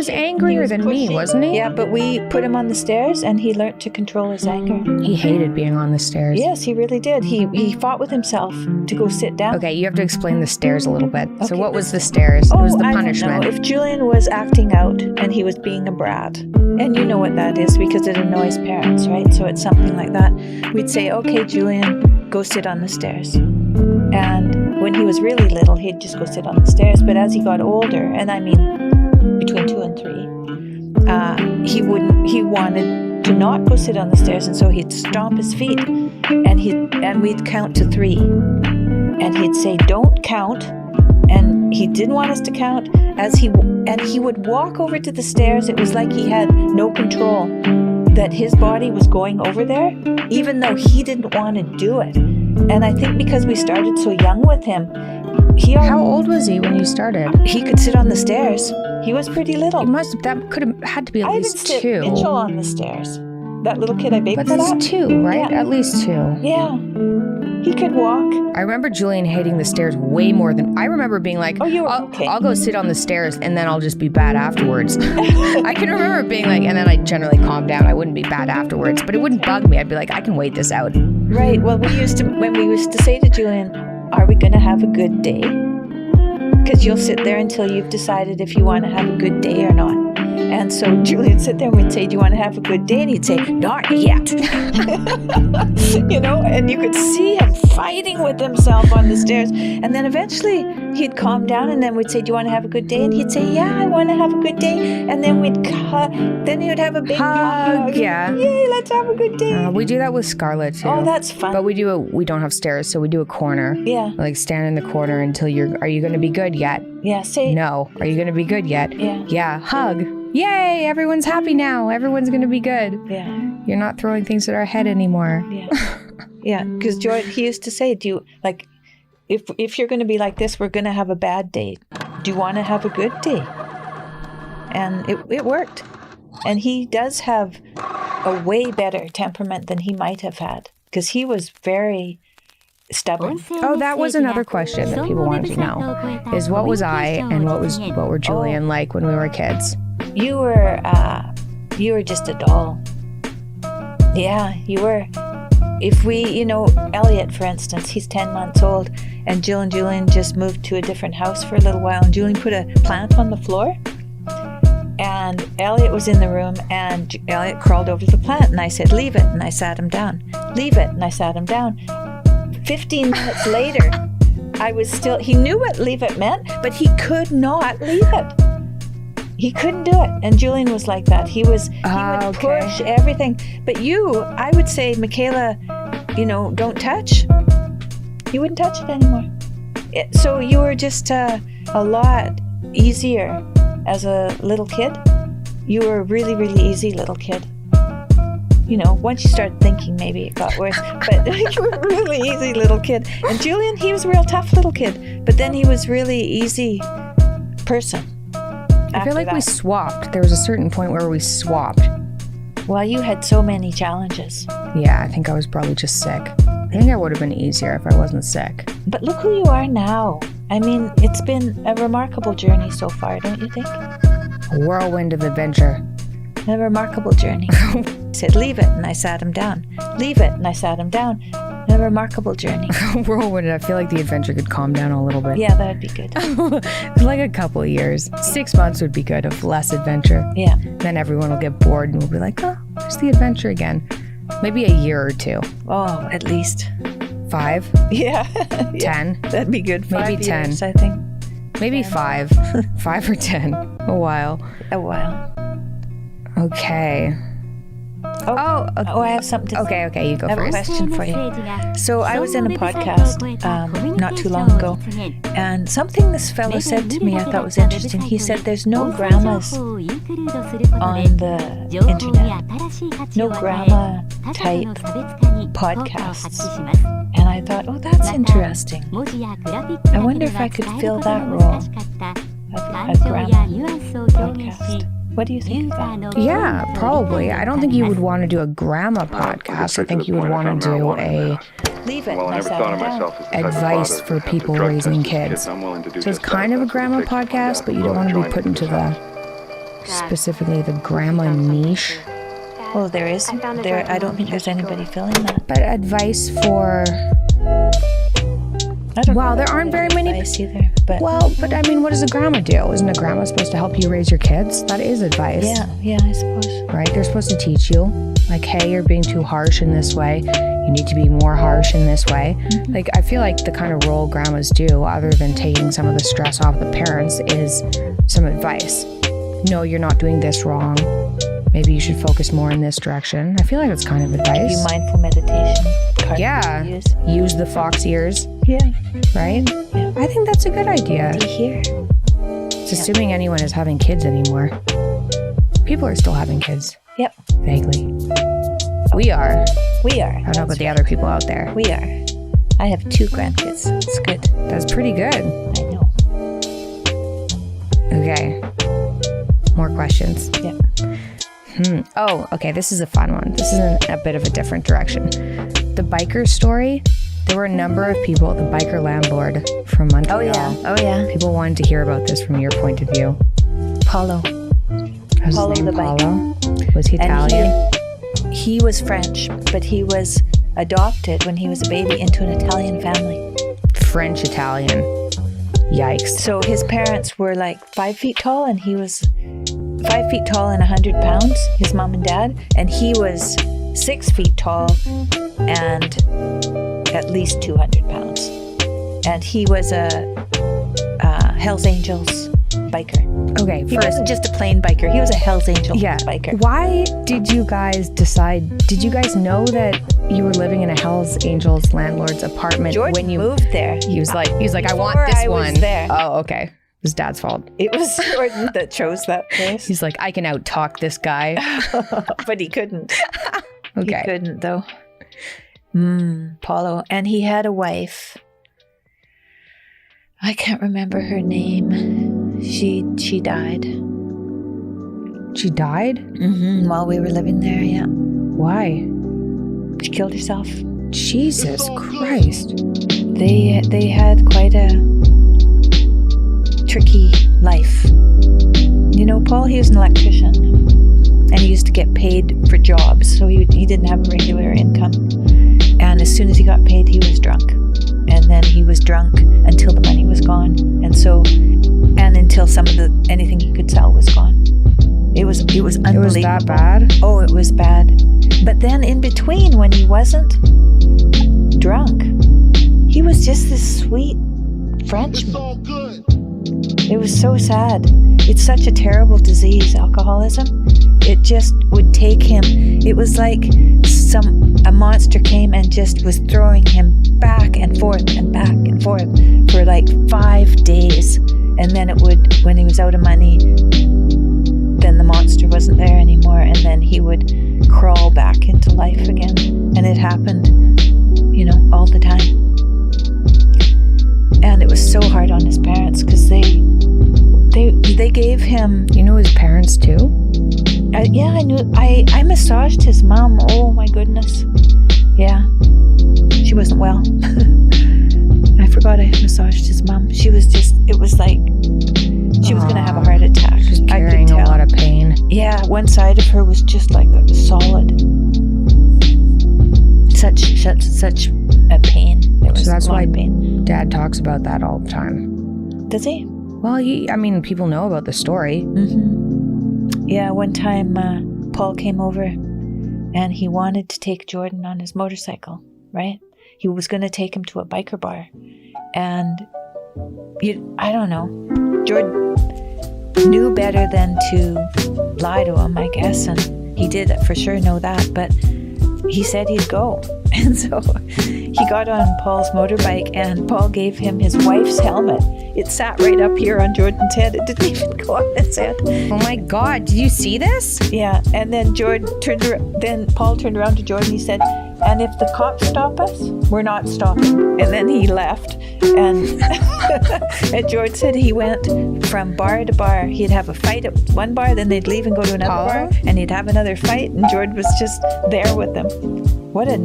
angrier than me, wasn't he? Yeah, but we put him on the stairs and he learned to control his anger. He hated being on the stairs. Yes, he really did. He fought with himself to go sit down. Okay, you have to explain the stairs a little bit. So Okay, what was the stairs? It was the I punishment. don't know. If Julian was acting out and he was being a brat, and you know what that is because it annoys parents, right? So it's something like that. We'd say, okay, Julian, go sit on the stairs. And when he was really little, he'd just go sit on the stairs. But as he got older, and I mean between 2 and 3, he wanted to not go sit on the stairs, and so he'd stomp his feet, and we'd count to 3, and he'd say, "Don't count," and he didn't want us to count. And he would walk over to the stairs. It was like he had no control that his body was going over there, even though he didn't want to do it. And I think because we started so young with him, How old was he when you started? he could sit on the stairs. He was pretty little. That could have had to be at I even least sit 2. Mitchell on the stairs. That little kid I But babysat. that's 2, right? Yeah. At least 2. Yeah. He could walk. I remember Julian hating the stairs way more than I remember being like, Oh, you were okay. I'll go sit on the stairs and then I'll just be bad afterwards. I can remember being like, and then I'd generally calm down. I wouldn't be bad afterwards, but it wouldn't bug me. I'd be like, I can wait this out. Right. Well, when we used to say to Julian, "Are we going to have a good day?" Because you'll sit there until you've decided if you want to have a good day or not. And so Julian would sit there and we'd say, "Do you want to have a good day?" And he'd say, "Not yet." You know, and you could see him fighting with himself on the stairs. And then eventually he'd calm down, and then we'd say, "Do you want to have a good day?" And he'd say, "Yeah, I want to have a good day." And then then he would have a big hug. Yeah. Yay, let's have a good day. We do that with Scarlett too. Oh, that's fun. But we don't have stairs, so we do a corner. Yeah. Like stand in the corner until are you going to be good yet? Yeah, say No. Are you going to be good yet? Yeah. Yeah. Hug. Yay, everyone's happy now. Everyone's going to be good. Yeah. You're not throwing things at our head anymore. Yeah. Yeah, because George, he used to say, "Do you like if you're going to be like this, we're going to have a bad day. Do you want to have a good day?" And it worked. And he does have a way better temperament than he might have had because he was very stubborn. Oh, that was another question that people wanted to know. Is what was I and what were Julian like when we were kids? You were just a doll. Yeah, you were. If Elliot, for instance, he's 10 months old, and Jill and Julian just moved to a different house for a little while, and Julian put a plant on the floor, and Elliot was in the room, and Elliot crawled over to the plant, and I said, "Leave it," and I sat him down. "Leave it," and I sat him down. 15 minutes later, he knew what leave it meant, but he could not leave it. He couldn't do it. And Julian was like that. He would push everything. But I would say, Mikhaila, don't touch. You wouldn't touch it anymore. So you were just a lot easier as a little kid. You were a really, really easy little kid. Once you started thinking, maybe it got worse. But you were a really easy little kid. And Julian, he was a real tough little kid. But then he was really easy person. I feel like we swapped. There was a certain point where we swapped. Well, you had so many challenges. Yeah, I think I was probably just sick. I think I would have been easier if I wasn't sick. But look who you are now. I mean, it's been a remarkable journey so far, don't you think? A whirlwind of adventure. A remarkable journey. I said, "Leave it," and I sat him down. "Leave it," and I sat him down. A remarkable journey. Whirlwind. I feel like the adventure could calm down a little bit. Yeah, that'd be good. Like a couple of years. 6 months would be good of less adventure. Yeah. Then everyone will get bored and we'll be like, "Oh, where's the adventure again?" Maybe a year or 2. Oh, at least. 5? Yeah. 10? That'd be good. Maybe 5 10. years, I think. Maybe 5. 5 or 10. A while. A while. Okay. Oh, okay. I have something to say. Okay, you go I have a first. question for you. So I was in a podcast not too long ago, and something this fellow said to me I thought was interesting. He said there's no grandmas on the internet, no grandma type podcasts. And I thought, oh, that's interesting. I wonder if I could fill that role of a grandma podcast. What do you think of that? Yeah, probably. I don't think you would want to do a grandma podcast. I think you would want to do a Leave it. Well, I never thought of myself as the type of advice father for to have to people drug raising test kids. I'm willing to do So it's just kind that. of a That's what grandma it takes to find podcast, out but you who don't want to joined be put this into house. the specifically the grandma niche. Well, there is. I don't think there's anybody filling that. But advice for I don't Wow, know there about aren't very many- advice either. But but I mean, what does a grandma do? Isn't a grandma supposed to help you raise your kids? That is advice. yeah, I suppose. Right? They're supposed to teach you, like, hey, you're being too harsh in this way. You need to be more harsh in this way. Like, I feel like the kind of role grandmas do, other than taking some of the stress off the parents, is some advice. No, you're not doing this wrong. Maybe you should focus more in this direction. I feel like it's kind of Give advice. you mindful meditation. cards Yeah. to use. Use the fox ears, Yeah. right? Yeah. I think that's a good idea. Do you hear? It's assuming anyone is having kids anymore. People are still having kids. Yep. Vaguely. We are. We are. I don't know about the other people out there. We are. I have 2 grandkids. It's good. That's pretty good. I know. Okay. More questions. Yep. Oh, okay. This is a fun one. This is in a bit of a different direction. The biker story. There were a number of people at the biker landlord from Montreal. Oh yeah. People wanted to hear about this from your point of view. Paulo. Was Paulo his name the biker. Paulo? Was he And Italian? he was French, but he was adopted when he was a baby into an Italian family. French Italian. Yikes. So his parents were like 5 feet tall, and he was 5 feet tall and 100 pounds, his mom and dad, and he was 6 feet tall and at least 200 pounds. And he was a Hells Angels biker. Okay, He first, wasn't just a plain biker, he was a Hells Angels yeah. biker. Why did you guys decide? Did you guys know that you were living in a Hells Angels landlord's apartment Jordan when you moved there. He was like, I want Before this I was one. there. Oh, okay. It was Dad's fault. It was Jordan that chose that place. He's like, I can out talk this guy. But he couldn't. Okay. He couldn't, though. Paulo. And he had a wife. I can't remember her name. She died. She died? While we were living there, yeah. Why? She killed herself. Jesus Christ. They had quite a tricky life. You know, Paul, he was an electrician. And he used to get paid for jobs, so he didn't have a regular income. And as soon as he got paid, he was drunk. And then he was drunk until the money was gone. And until some of anything he could sell was gone. It was unbelievable. It was that bad? Oh, it was bad. But then in between, when he wasn't drunk, he was just this sweet Frenchman. It was so sad. It's such a terrible disease, alcoholism. It just would take him. It was like a monster came and just was throwing him back and forth for like 5 days. And then it would, when he was out of money, then the monster wasn't there anymore, and then he would crawl back into life again. And it happened, all the time. And it was so hard on his parents because they gave him. You knew his parents too? Yeah, I knew. I massaged his mom. Oh my goodness. Yeah, she wasn't well. I forgot I massaged his mom. She was just. It was like she was gonna have a heart attack. She's I could carrying a tell. lot of pain. Yeah, one side of her was just like a solid. Such a pain. There was So that's a lot why of pain. Dad talks about that all the time. Does he? Well, people know about the story. Mm-hmm. Yeah, one time Paul came over and he wanted to take Jordan on his motorcycle, right? He was going to take him to a biker bar. And I don't know. Jordan knew better than to lie to him, I guess. And He did for sure know that, but he said he'd go. And so he got on Paul's motorbike, and Paul gave him his wife's helmet. It sat right up here on Jordan's head. It didn't even go on his head. Oh my God, did you see this? Yeah, and then Paul turned around to Jordan. He said, and if the cops stop us, we're not stopping. And then he left. And, and George said he went from bar to bar. He'd have a fight at one bar, then they'd leave and go to another bar, and he'd have another fight, and George was just there with them. What a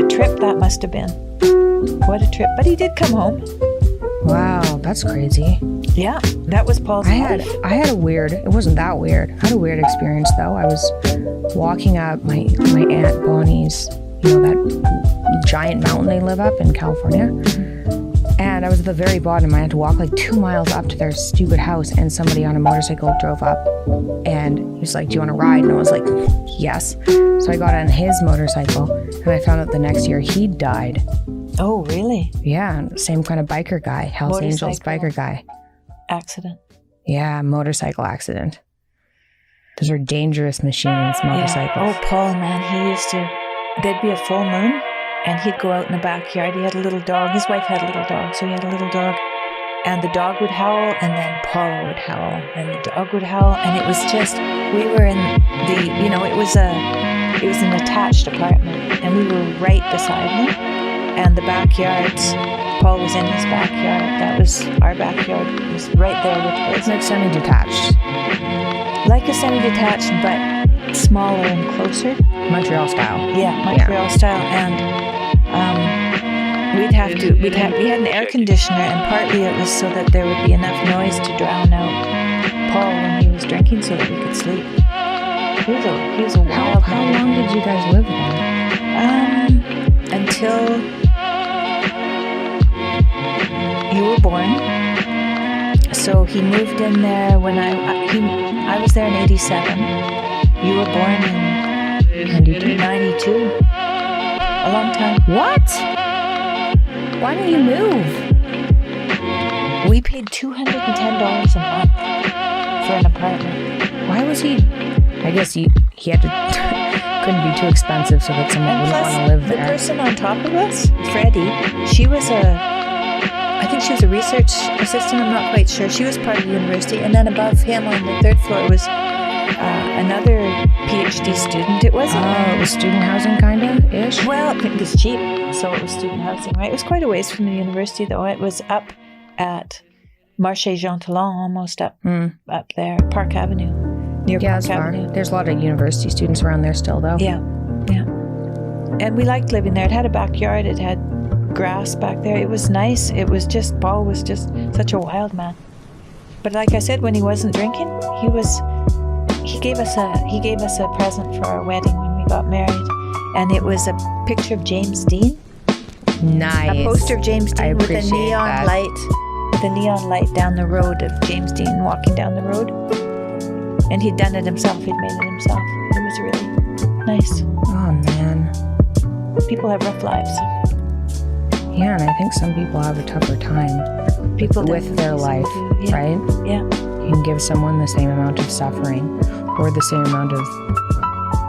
trip that must have been. What a trip. But he did come home. Wow, that's crazy. Yeah, that was Paul's life. It wasn't that weird. I had a weird experience though. I was walking up my Aunt Bonnie's, that giant mountain they live up in California. And I was at the very bottom. I had to walk like 2 miles up to their stupid house, and somebody on a motorcycle drove up, and he was like, do you want to ride? And I was like, yes. So I got on his motorcycle, and I found out the next year he'd died. Oh, really? Yeah, same kind of biker guy, Hells Angels biker guy. Accident. Yeah, motorcycle accident. Those are dangerous machines, motorcycles. Yeah. Oh, Paul, man, there'd be a full moon, and he'd go out in the backyard. He had a little dog. His wife had a little dog, so he had a little dog. And the dog would howl, and then Paul would howl, and the dog would howl, and it was just, we were in it was an attached apartment, and we were right beside him, and the backyards, Paul was in his backyard. That was our backyard. It was right there with his. It's like semi-detached. Like a semi-detached, but smaller and closer. Montreal style. Yeah, Montreal style. And we had an air conditioner, and partly it was so that there would be enough noise to drown out Paul when he was drinking, so that we could sleep. He was a wild How long did you guys live there? Until you were born. So he moved in there when I was there in 87. You were born in 92. A long time. What? Why didn't you move? We paid $210 a month for an apartment. Why was he? I guess he had to. Couldn't be too expensive so that someone wouldn't want to live there. The person on top of us, Freddie, I think she was a research assistant, I'm not quite sure. She was part of the university, and then above him on the third floor was another PhD student. It wasn't. Oh, it was student housing kind of ish? Well, it was cheap, so it was student housing, right? It was quite a ways from the university, though. It was up at Marché Jean Talon, almost up there, Park Avenue, near Park Avenue. Far. There's a lot of university students around there still, though. Yeah. And we liked living there. It had a backyard. It had grass back there. It was nice. It was just, Paul was just such a wild man. But like I said, when he wasn't drinking, he gave us a present for our wedding when we got married, and it was a picture of James Dean. Nice. A poster of James Dean with a neon that. light, the neon light down the road of James Dean walking down the road. And he'd done it himself. He'd made it himself. It was really nice. Oh man. People have rough lives. Yeah, and I think some people have a tougher time with their life, right? Yeah. You can give someone the same amount of suffering or the same amount of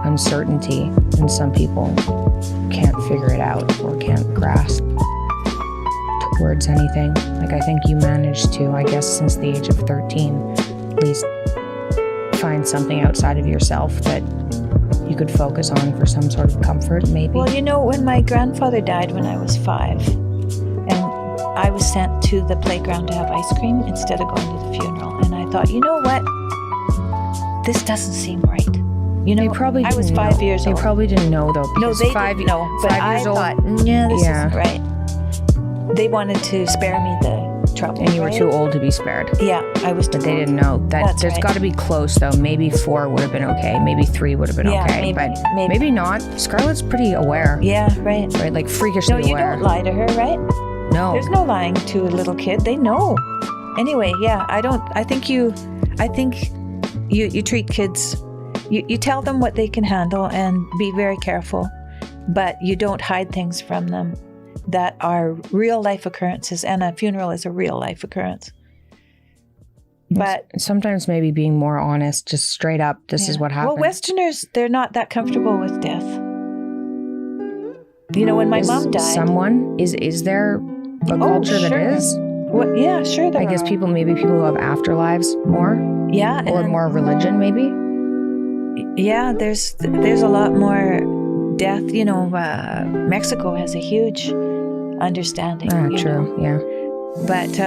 uncertainty, and some people can't figure it out or can't grasp towards anything. Like I think you managed to, I guess since the age of 13, at least find something outside of yourself that you could focus on for some sort of comfort, maybe. Well, when my grandfather died when I was 5, and I was sent to the playground to have ice cream instead of going to the funeral, and I thought, you know what? This doesn't seem right. They probably I was 5 years old. They probably didn't know though. No, they didn't know. But I thought, yeah, this isn't right. They wanted to spare me the trouble. And you were too old to be spared. Yeah, I was too old. But they didn't know that. That's there's got to be close though. Maybe 4 would have been okay. Maybe 3 would have been okay. But maybe not. Scarlett's pretty aware. Yeah, right. Right, like freakishly aware. No, you don't lie to her, right? No. There's no lying to a little kid. They know. Anyway, yeah, I think you treat kids, you tell them what they can handle and be very careful, but you don't hide things from them that are real life occurrences, and a funeral is a real life occurrence. But sometimes maybe being more honest, just straight up, this is what happened. Well, Westerners, they're not that comfortable with death. You know, when my mom died. Is there a culture that is? Well, yeah, sure there I guess are. maybe people who have afterlives more. Yeah. Or more religion, maybe. Yeah, there's a lot more death. You know, Mexico has a huge understanding. True, yeah. But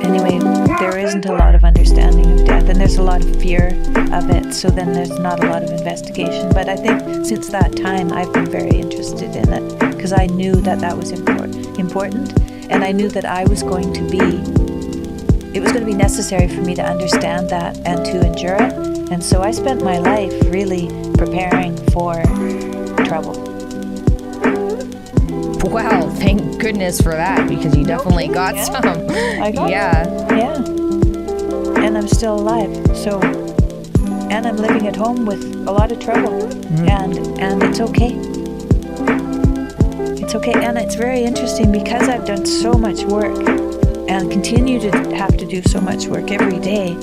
anyway, there isn't a lot of understanding of death, and there's a lot of fear of it, so then there's not a lot of investigation. But I think since that time, I've been very interested in it, because I knew that was important, and I knew that it was going to be necessary for me to understand that and to endure it. And so I spent my life really preparing for trouble. Well, thank goodness for that, because you definitely got some. I got Yeah. Yeah. And I'm still alive. So, and I'm living at home with a lot of trouble. And it's okay. It's okay. And it's very interesting because I've done so much work and continue to have to do so much work every day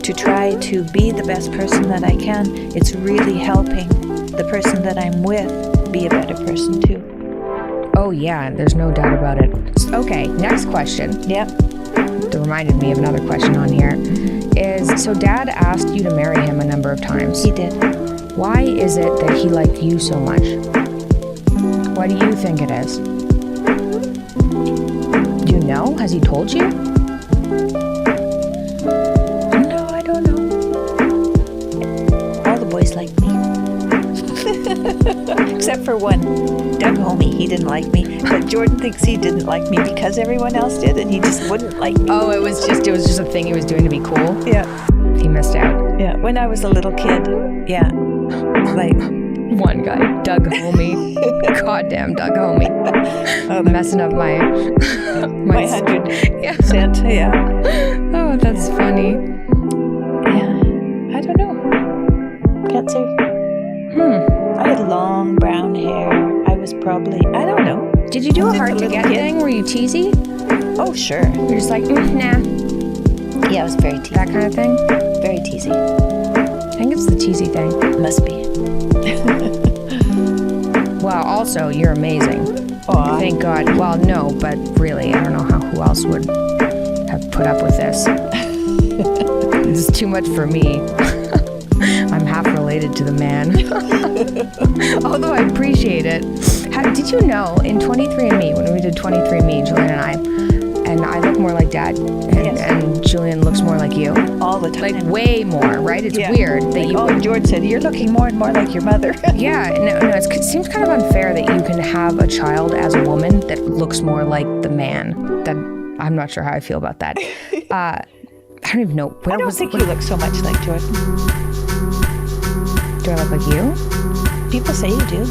to try to be the best person that I can. It's really helping the person that I'm with be a better person too. Oh, yeah, there's no doubt about it. Okay, next question. Yep. That reminded me of another question on here. So Dad asked you to marry him a number of times. He did. Why is it that he liked you so much? Why do you think it is? Do you know? Has he told you? No, I don't know. All the boys like me. Except for one. Doug Homie, he didn't like me, but Jordan thinks he didn't like me because everyone else did, and he just wouldn't like me. Oh, it was just a thing he was doing to be cool. Yeah, He missed out. yeah. When I was a little kid, yeah, like One guy, Doug Homie. Goddamn Doug Homie. Messing up my 100 Yeah. cent. Yeah, Oh, that's funny. yeah. I don't know. Can't say. I had long brown hair. I was probably, I don't know. Did you do a Just a hard to little get kid. thing? Were you teasy? Oh, sure. You're just like, nah, Yeah, I was very teasy. that kind of thing? Very teasy. I think it's the teasy thing. Must be. Well, also, you're amazing. Aw. Thank God. Well, no, but really, I don't know who else would have put up with this. This is too much for me. I'm half related to the man. Although I appreciate it. Did you know in 23andMe, when we did 23andMe, Julian and I look more like Dad, and Julian looks more like you? All the time. Like way more, right? It's weird that you would. George said, you're looking more and more like your mother. Yeah, no, it seems kind of unfair that you can have a child as a woman that looks more like the man. That I'm not sure how I feel about that. I don't even know. I don't think you look so much like Jordan. Do I look like you? People say you do.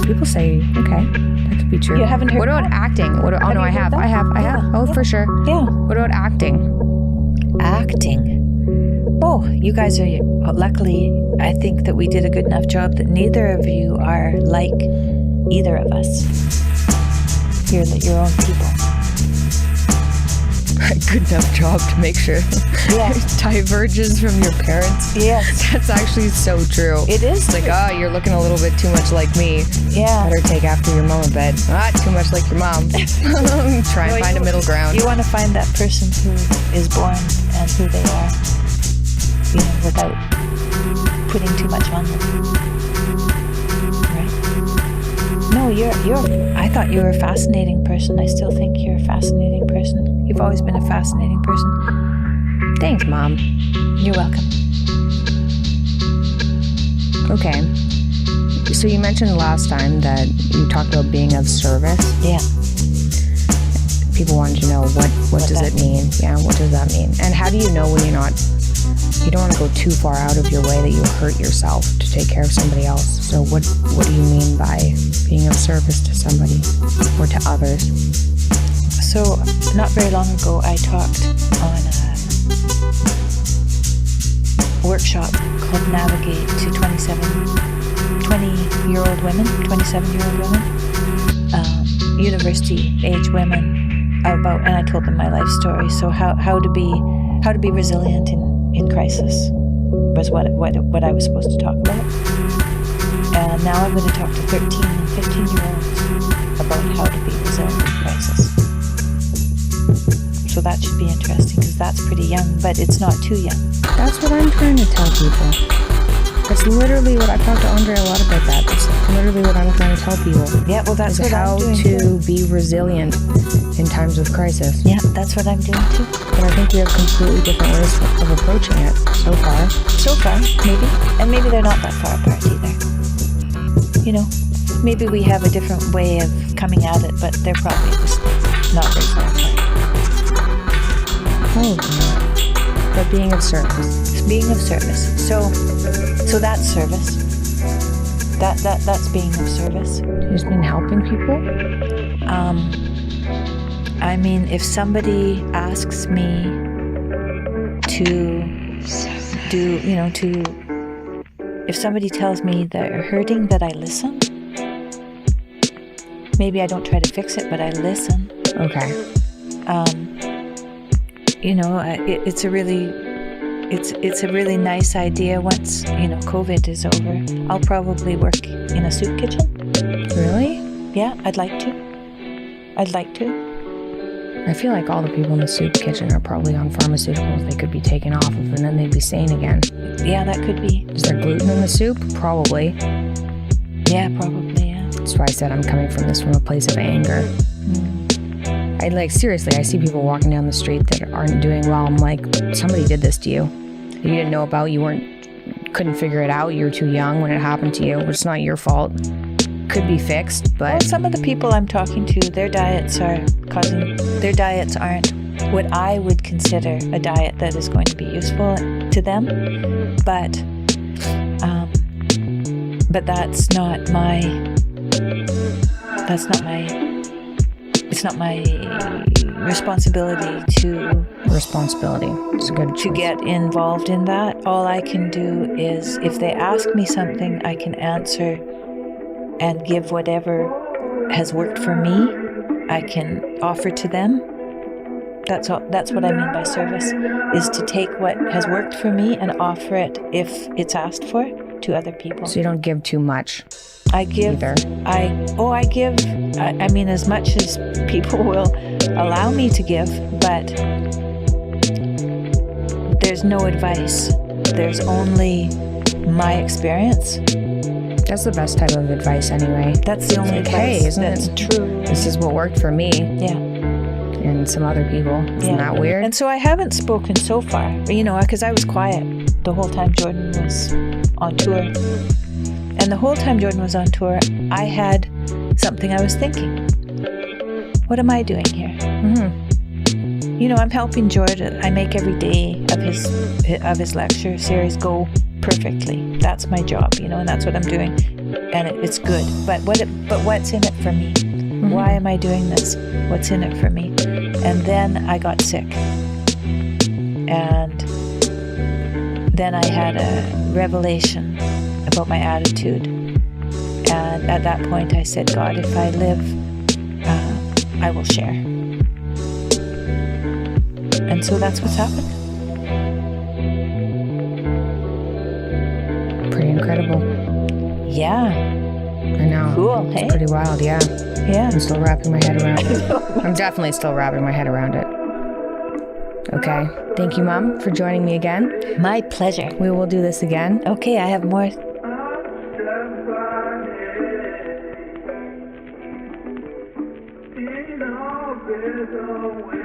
People say, okay, that could be true. You haven't heard What about that? acting? Oh no, Have you I heard have. that? I have. Yeah, Oh, yeah. for sure. Yeah. What about acting? Acting. Oh, you guys are, luckily, I think that we did a good enough job that neither of you are like either of us. You're your own people. Good enough job to make sure Yeah. diverges from your parents. Yes. That's actually so true. It is. It's like, you're looking a little bit too much like me. Yeah. Better take after your mom a bit. Too much like your mom. Try and find a middle ground. You want to find that person who is born and who they are, without putting too much on them. Right? No, I thought you were a fascinating person. I still think you're a fascinating person. You've always been a fascinating person. Thanks, Mom. You're welcome. Okay. So you mentioned last time that you talked about being of service. Yeah. People wanted to know what does it mean? Yeah, what does that mean? And how do you know when you don't want to go too far out of your way that you hurt yourself to take care of somebody else? So what do you mean by being of service to somebody or to others? So, not very long ago, I talked on a workshop called Navigate to 27-year-old women, university-age women and I told them my life story. So how to be resilient in crisis was what I was supposed to talk about. And now I'm going to talk to 13 and 15-year-olds about how to be resilient in crisis. So that should be interesting because that's pretty young, but it's not too young. That's what I'm trying to tell people. That's literally what I've talked to Andre a lot about that. That's literally what I'm trying to tell people. Yeah, well, that's is what how I'm doing to be resilient in times of crisis. Yeah, that's what I'm doing too. But I think we have completely different ways of approaching it so far. So far, maybe. And maybe they're not that far apart either. You know, maybe we have a different way of coming at it, but they're probably just not very far apart. Oh, but being of service. Being of service. So that's service. That's being of service. Just been helping people? I mean, if somebody asks me if somebody tells me they're hurting, that I listen. Maybe I don't try to fix it, but I listen. Okay. It's a really nice idea. Once COVID is over, I'll probably work in a soup kitchen. Really? Yeah, I'd like to. I feel like all the people in the soup kitchen are probably on pharmaceuticals they could be taken off of, and then they'd be sane again. Yeah, that could be. Is there gluten in the soup? Probably. Yeah, probably. Yeah. That's why I said I'm coming from a place of anger. Seriously, I see people walking down the street that aren't doing well. I'm like, somebody did this to you. You didn't know about. Couldn't figure it out. You were too young when it happened to you. It's not your fault. Could be fixed, but... Well, some of the people I'm talking to, their diets aren't what I would consider a diet that is going to be useful to them. But it's not my responsibility to... Responsibility. It's a good to get involved in that. All I can do is, if they ask me something, I can answer and give whatever has worked for me. I can offer to them. That's what I mean by service, is to take what has worked for me and offer it, if it's asked for, to other people. So you don't give too much. I give. Either. I give. I mean, as much as people will allow me to give, but there's no advice. There's only my experience. That's the best type of advice anyway. That's the only advice that's true. This is what worked for me. Yeah. And some other people. Isn't that weird? And so I haven't spoken so far, because I was quiet the whole time Jordan was on tour. And the whole time Jordan was on tour, I had something I was thinking. What am I doing here? Mm-hmm. I'm helping Jordan. I make every day of his lecture series go perfectly. That's my job, and that's what I'm doing, and it's good. But what's in it for me? Mm-hmm. Why am I doing this? What's in it for me? And then I got sick, and then I had a revelation about my attitude. And at that point, I said, God, if I live, I will share. And so that's what's happened. Pretty incredible. Yeah. I know. Cool, It's hey? pretty wild, yeah. Yeah. I'm still wrapping my head around it. I'm definitely still wrapping my head around it. Okay. Thank you, Mom, for joining me again. My pleasure. We will do this again. Okay, I have more. In a better way.